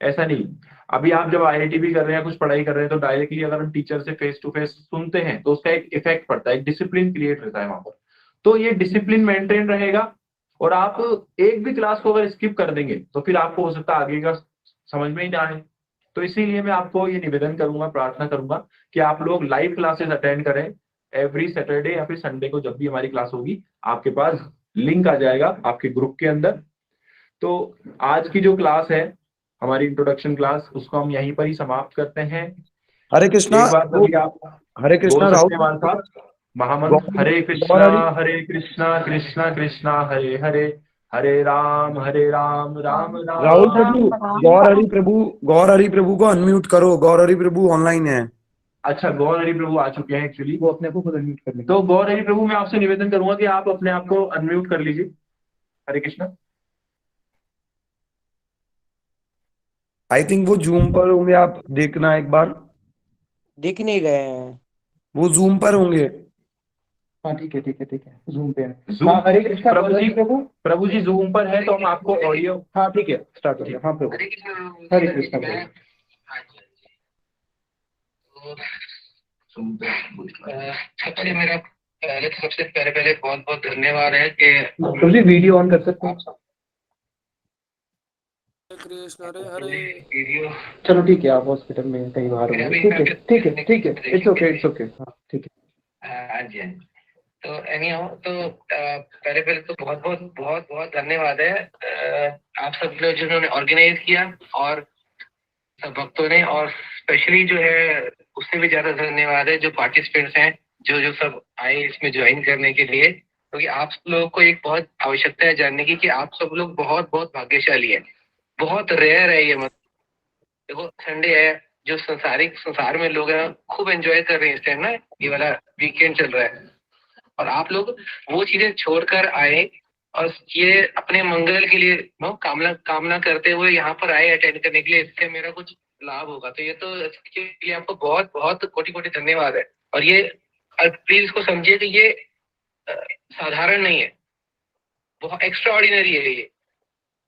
ऐसा नहीं। अभी आप जब IIT भी कर रहे हैं, कुछ पढ़ाई कर रहे हैं, तो डायरेक्टली अगर हम टीचर से फेस टू फेस सुनते हैं तो उसका एक इफेक्ट पड़ता है, एक डिसिप्लिन क्रिएट रहता है वहां पर। तो ये डिसिप्लिन मेंटेन रहेगा, और आप एक भी क्लास को अगर स्किप कर देंगे तो फिर आपको हो सकता है आगे का समझ में ही ना आए। तो इसीलिए मैं आपको ये निवेदन करूंगा, प्रार्थना करूंगा कि आप लोग लाइव क्लासेस अटेंड करें एवरी सैटरडे या फिर संडे को। जब भी हमारी क्लास होगी आपके पास लिंक आ जाएगा आपके ग्रुप के अंदर। तो आज की जो क्लास है हमारी इंट्रोडक्शन क्लास, उसको हम यहीं पर ही समाप्त करते हैं। हरे कृष्णा। एक बात अभी आप हरे कृष्णा बोल सकते हैं राहुल। हमारे साथ महामंत्र हरे कृष्णा कृष्णा कृष्णा हरे हरे, हरे राम राम राम। राहुल प्रभु, गौर हरि प्रभु को अनम्यूट करो। गौर हरि प्रभु ऑनलाइन है। अच्छा, गौर हरि प्रभु आ चुके हैं एक्चुअली, वो अपने आप को खुद अनम्यूट कर लेंगे। तो गौर हरि प्रभु मैं आपसे निवेदन करूंगा कि आप अपने आप को अनम्यूट कर लीजिए। हरे कृष्णा। आई थिंक वो जूम पर होंगे, आप देखना एक बार। दिख नहीं रहे हैं। वो जूम पर होंगे। हाँ ठीक है जूम पे है। हाँ, हरे कृष्णा प्रभु जी जूम पर है, तो हम आपको ऑडियो। हाँ ठीक है, स्टार्ट हो गया। हाँ प्रभु हरे कृष्णा प्रभु। सबसे मेरा सबसे पहले बहुत बहुत धन्यवाद है कि प्रभु जी वीडियो ऑन कर सकते हैं? कृष्ण हरे हरे। वीडियो चलो ठीक है, आप हॉस्पिटल में कहीं बाहर होंगे। ठीक है ठीक है ठीक है, इट्स ओके इट्स ओके। हाँ ठीक है। हाँ जी हाँ जी। तो एनी हाउ तो पहले तो बहुत धन्यवाद है आप सब लोग जिन्होंने ऑर्गेनाइज किया और सब भक्तों ने, और स्पेशली जो है उससे भी ज्यादा धन्यवाद है जो पार्टिसिपेंट्स हैं जो सब आए इसमें ज्वाइन करने के लिए, क्योंकि आप लोगों को एक बहुत आवश्यकता है जानने की कि आप सब लोग बहुत भाग्यशाली है। बहुत रेयर है ये, देखो संडे है, जो संसार में लोग हैं खूब एंजॉय कर रहे हैं इस टाइम ना, ये वाला वीकेंड चल रहा है, और आप लोग वो चीजें छोड़कर आए और ये अपने मंगल के लिए कामना करते हुए यहाँ पर आए अटेंड करने के लिए, इससे मेरा कुछ लाभ होगा। तो ये तो इसके लिए आपको बहुत कोटि धन्यवाद है। और ये प्लीज इसको समझिए कि ये साधारण नहीं है, बहुत एक्स्ट्रा ऑर्डिनरी है। ये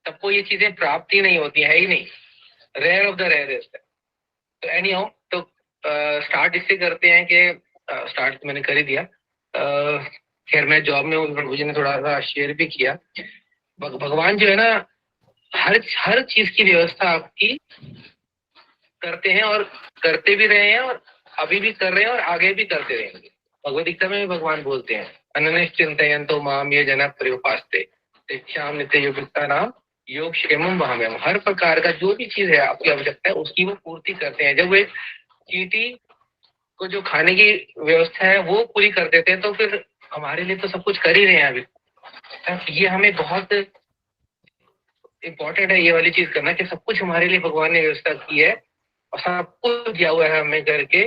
सबको ये चीजें प्राप्त ही नहीं होती है ही नहीं, रेयर ऑफ द रेयरेस्ट है। तो एनी हाउ तो स्टार्ट इससे करते हैं कि स्टार्ट मैंने कर ही दिया। खैर मैं जॉब में हूँ, प्रभु जी ने थोड़ा सा शेयर भी किया। भगवान जो है ना हर चीज की व्यवस्था आपकी करते हैं और करते भी रहे हैं, और अभी भी कर रहे हैं और आगे भी करते रहेंगे। भगवद गीता में भी भगवान बोलते हैं अनन्यश्चिन्तयन्तो माम ये जना पर्युपास्ते तेषां नित्ययुक्ता नाम योग क्षेमम वहाम्यहम्। हर प्रकार का जो भी चीज है आपकी आवश्यकता है उसकी वो पूर्ति करते हैं। जब वे चींटी को जो खाने की व्यवस्था है वो पूरी कर देते हैं, तो फिर हमारे लिए तो सब कुछ कर ही रहे हैं अभी। ये हमें बहुत इम्पोर्टेंट है ये वाली चीज करना कि सब कुछ हमारे लिए भगवान ने व्यवस्था की है और सब कुछ दिया हुआ है हमें करके,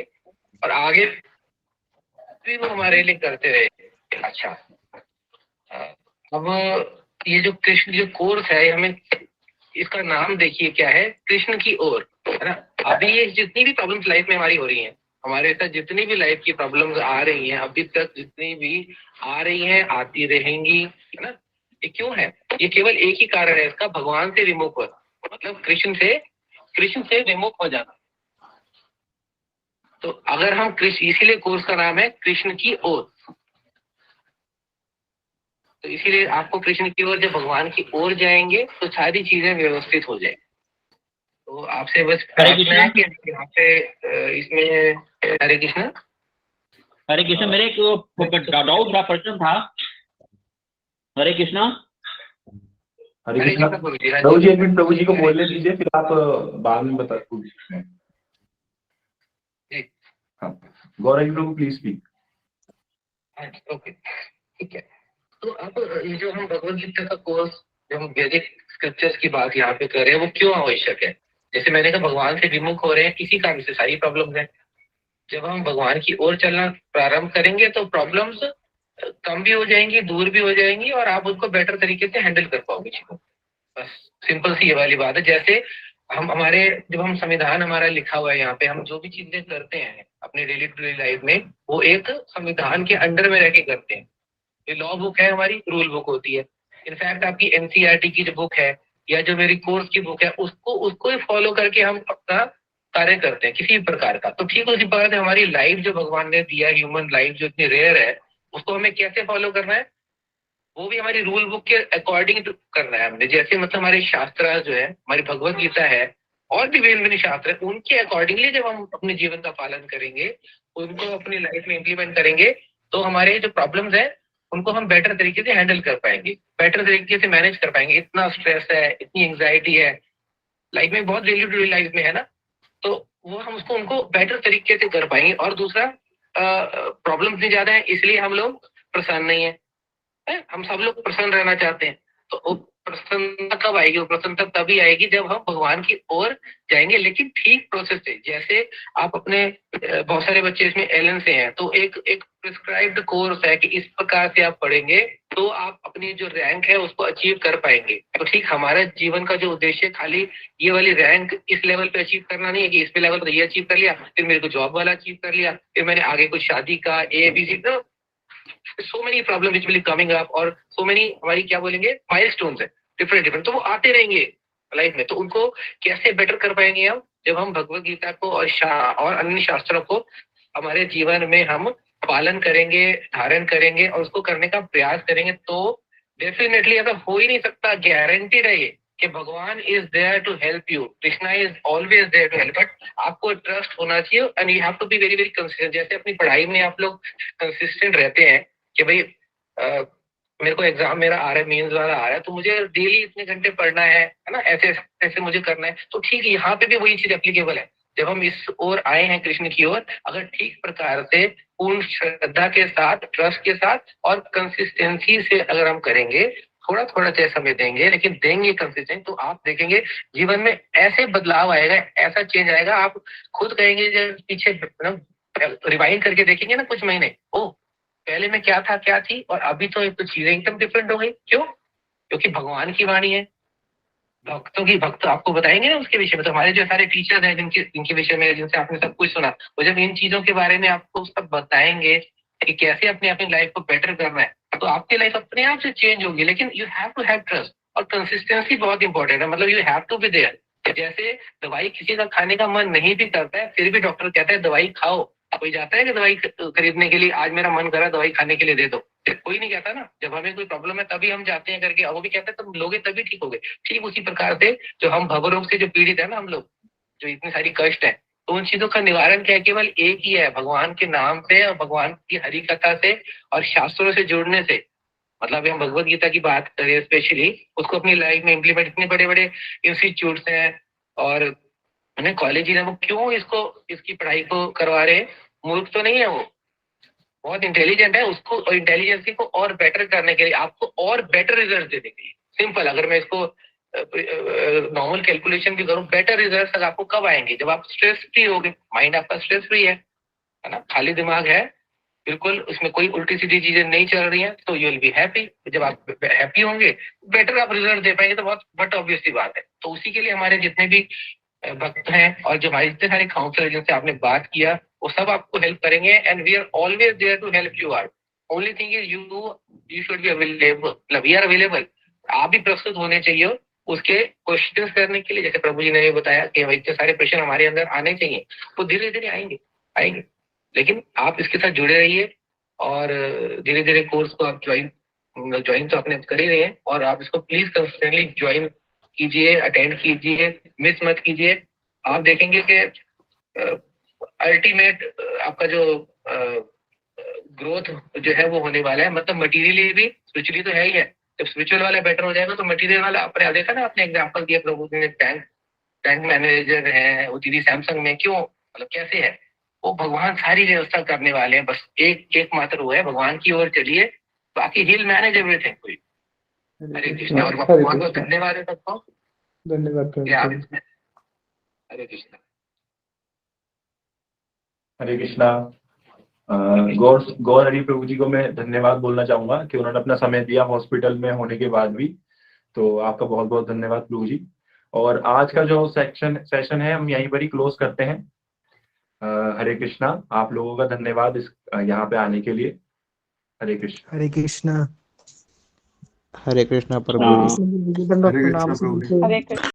और आगे भी वो हमारे लिए करते रहे। अच्छा, अब ये जो कृष्ण जो कोर्स है, हमें इसका नाम देखिए क्या है, कृष्ण की ओर, है ना। अभी ये जितनी भी प्रॉब्लम्स लाइफ में हमारी हो रही हैं, हमारे साथ जितनी भी लाइफ की प्रॉब्लम्स आ रही हैं अभी तक, जितनी भी आ रही हैं आती रहेंगी, है ना। ये क्यों है? ये केवल एक ही कारण है इसका, भगवान से विमुख हो, मतलब कृष्ण से विमुख हो जाना। तो अगर हम कृष्ण, इसीलिए कोर्स का नाम है कृष्ण की ओर। तो इसीलिए आपको कृष्ण की ओर, जब भगवान की ओर जाएंगे तो सारी चीजें व्यवस्थित हो जाएंगी। तो आपसे बस प्रार्थना है कि यहाँ पे इसमें हरे कृष्ण मेरे एक डाउट था, प्रश्न था। हरे कृष्णा। प्रभु जी एक मिनट प्रभु जी को बोलने दीजिए, फिर आप बाद में बता दीजिए। हाँ, गौरव प्रभु प्लीज स्पीक। ओके ठीक है। तो अब ये जो हम भगवद गीता का कोर्स, जो हम वैदिक स्क्रिप्चर्स की बात यहाँ पे कर रहे हैं, वो क्यों आवश्यक है? जैसे मैंने कहा भगवान से विमुख हो रहे हैं, इसी कारण से सारी प्रॉब्लम्स हैं। जब हम भगवान की ओर चलना प्रारंभ करेंगे तो प्रॉब्लम्स कम भी हो जाएंगी, दूर भी हो जाएंगी, और आप उनको बेटर तरीके से हैंडल कर पाओगे। बस सिंपल सी ये वाली बात है। जैसे जब हम संविधान हमारा लिखा हुआ है यहाँ पे, हम जो भी चीजें करते हैं अपने डेली टू डेली लाइफ में, वो एक संविधान के अंडर में रह के करते हैं। ये लॉ बुक है, हमारी रूल बुक होती है। इनफैक्ट आपकी एनसीईआरटी की जो बुक है या जो मेरी कोर्स की बुक है, उसको ही फॉलो करके हम अपना कार्य करते हैं किसी भी प्रकार का। तो ठीक उसी प्रकार से हमारी लाइफ जो भगवान ने दिया, ह्यूमन लाइफ जो इतनी रेयर है, उसको हमें कैसे फॉलो करना है, वो भी हमारी रूल बुक के अकॉर्डिंग करना है हमने। जैसे मतलब हमारे शास्त्र जो है, हमारी भगवत गीता है और भी विभिन्न शास्त्र है, उनके अकॉर्डिंगली जब हम अपने जीवन का पालन करेंगे, उनको अपनी लाइफ में इम्प्लीमेंट करेंगे, तो हमारे जो प्रॉब्लम्स है उनको हम बेटर तरीके से हैंडल कर पाएंगे, बेटर तरीके से मैनेज कर पाएंगे। इतना स्ट्रेस है, इतनी एंग्जाइटी है लाइफ में, बहुत डेली टू डेली लाइफ में है ना, तो वो हम उनको बेटर तरीके से कर पाएंगे। और दूसरा, प्रॉब्लम्स भी ज्यादा है इसलिए हम लोग प्रसन्न नहीं है। हम सब लोग प्रसन्न रहना चाहते हैं, तो प्रसन्नता कब आएगी? वो प्रसन्नता तभी आएगी जब हम भगवान की ओर जाएंगे, लेकिन ठीक प्रोसेस से। जैसे आप अपने, बहुत सारे बच्चे इसमें एलन से हैं, तो एक प्रिस्क्राइब्ड कोर्स है कि इस प्रकार से आप पढ़ेंगे तो आप अपनी जो रैंक है उसको अचीव कर पाएंगे। तो ठीक हमारा जीवन का जो उद्देश्य खाली ये वाली रैंक इस लेवल पे अचीव करना नहीं है कि इस पे लेवल पे ये अचीव कर लिया, फिर मेरे को जॉब वाला अचीव कर लिया, फिर मैंने आगे कुछ शादी का ABC, so many problems which will be coming up, और so many हमारी क्या बोलेंगे माइलस्टोन्स है डिफरेंट, तो वो आते रहेंगे। लाइफ में, तो उनको कैसे बेटर कर पाएंगे हम, जब हम भगवत गीता को और अन्य शास्त्रों को हमारे जीवन में हम पालन करेंगे, धारण करेंगे और उसको करने का प्रयास करेंगे, तो डेफिनेटली ऐसा हो ही नहीं सकता, गारंटीड है ये कि भगवान is there to help you, Krishna is always there to help, but आपको ट्रस्ट होना चाहिए and you have to be very very consistent. जैसे अपनी पढ़ाई में आप लोग कंसिस्टेंट रहते हैं कि भाई मेरे को एग्जाम मेरा आ रहा है, मेंस वाला आ रहा है, तो मुझे डेली इतने घंटे पढ़ना है ना, ऐसे ऐसे मुझे करना है, तो ठीक है, यहाँ पे भी वही चीज एप्लीकेबल है। जब हम इस ओर आए हैं कृष्ण की ओर, अगर ठीक प्रकार से पूर्ण श्रद्धा के साथ, ट्रस्ट के साथ और कंसिस्टेंसी से अगर हम करेंगे, थोड़ा थोड़ा चाहे समय देंगे लेकिन देंगे कंसिस्टेंट, तो आप देखेंगे जीवन में ऐसे बदलाव आएगा, ऐसा चेंज आएगा, आप खुद कहेंगे, जब पीछे रिवाइंड करके देखेंगे ना कुछ महीने, ओ पहले में क्या था, क्या थी, और अभी तो चीजें एकदम डिफरेंट हो गई। क्यों? क्योंकि भगवान की वाणी है, भक्तों की भक्त आपको बताएंगे ना उसके विषय में। तो हमारे जो सारे टीचर्स हैं जिनके विषय में, जिनसे आपने सब कुछ सुना, वो जब इन चीजों के बारे में आपको सब बताएंगे कि कैसे अपनी लाइफ को बेटर करना है, तो आपकी लाइफ अपने आप से चेंज होगी। लेकिन you have to have trust और कंसिस्टेंसी बहुत इंपॉर्टेंट है, मतलब you have to be there. जैसे दवाई किसी का खाने का मन नहीं भी करता है, फिर भी डॉक्टर कहता है दवाई खाओ। कोई जाता है कि दवाई खरीदने के लिए, आज मेरा मन कर रहा है दवाई खाने के लिए दे दो, कोई नहीं कहता ना। जब हमें कोई प्रॉब्लम है तभी हम जाते हैं करके, और वो भी कहते हैं तुम लोगे तभी ठीक होगे। ठीक उसी प्रकार से जो हम भव रोग से जो पीड़ित है ना, हम लोग जो इतनी सारी कष्ट है, तो उन चीजों का निवारण क्या है, केवल एक ही है, भगवान के नाम से और भगवान की हरि कथा से और शास्त्रों से जुड़ने से। मतलब हम भगवत गीता की बात करें स्पेशली, उसको अपनी लाइफ में इम्प्लीमेंट, इतने बड़े बड़े इंस्टीट्यूट्स हैं और कॉलेज है, वो क्यों इसकी पढ़ाई को करवा रहे हैं? मूर्ख तो नहीं है वो, बहुत इंटेलिजेंट है। उसको इंटेलिजेंसी को और बेटर करने के लिए, आपको और बेटर रिजल्ट देने के लिए, सिंपल, अगर मैं इसको नॉर्मल कैलकुलेशन भी करूं, बेटर रिजल्ट तक आपको कब आएंगे? जब आप स्ट्रेस फ्री होगे, माइंड आपका स्ट्रेस फ्री है ना, खाली दिमाग है बिल्कुल, उसमें कोई उल्टी सीधी चीजें नहीं चल रही हैं, तो यू विल बी हैप्पी। जब आप हैप्पी होंगे, बेटर आप रिजल्ट दे पाएंगे, तो बहुत बट ऑब्वियस सी बात है। तो उसी के लिए हमारे जितने भी भक्त हैं और जो हमारे जितने सारे काउंसलर जिनसे आपने बात किया, वो सब आपको हेल्प करेंगे and we are always there to help you out. Only thing is you should be available, we are available. आप भी प्रस्तुत होने चाहिए उसके क्वेश्चंस करने के लिए। जैसे प्रभु जी ने भी बताया कि इतने सारे प्रश्न हमारे अंदर आने चाहिए, वो धीरे धीरे आएंगे, लेकिन आप इसके साथ जुड़े रहिए और धीरे धीरे कोर्स को आप ज्वाइन तो आपने कर ही रहे हैं, और आप इसको प्लीज कंसिस्टेंटली ज्वाइन कीजिए, अटेंड कीजिए, मिस मत कीजिए। आप देखेंगे कि अल्टीमेट आपका जो ग्रोथ जो है वो होने वाला है, मतलब मटेरियली भी, स्पिरिचुअली तो है ही है। जब स्पिरिचुअल वाला बेटर हो जाएगा तो मटेरियल वाला, आपने देखा ना, आपने एग्जांपल दिया प्रभु ने, बैंक मैनेजर है वो दीदी सैमसंग में, क्यों, मतलब कैसे है वो, भगवान सारी व्यवस्था करने वाले हैं, बस एक मात्र वो है, भगवान की ओर चलिए, बाकी ही विल मैनेज एवरीथिंग। कोई हरे कृष्ण, और भगवान को धन्यवाद है सबको, धन्यवाद। हरे कृष्ण। हरे कृष्णा। गौर हरि प्रभु जी को मैं धन्यवाद बोलना चाहूंगा कि उन्होंने अपना समय दिया हॉस्पिटल में होने के बाद भी, तो आपका बहुत बहुत धन्यवाद प्रभु जी। और आज का जो सेशन है हम यहीं पर ही क्लोज करते हैं। हरे कृष्णा, आप लोगों का धन्यवाद इस यहाँ पे आने के लिए। हरे कृष्ण। हरे कृष्णा। हरे कृष्णा प्रभु जी। हरे कृष्ण प्रभु जी। हरे कृष्ण।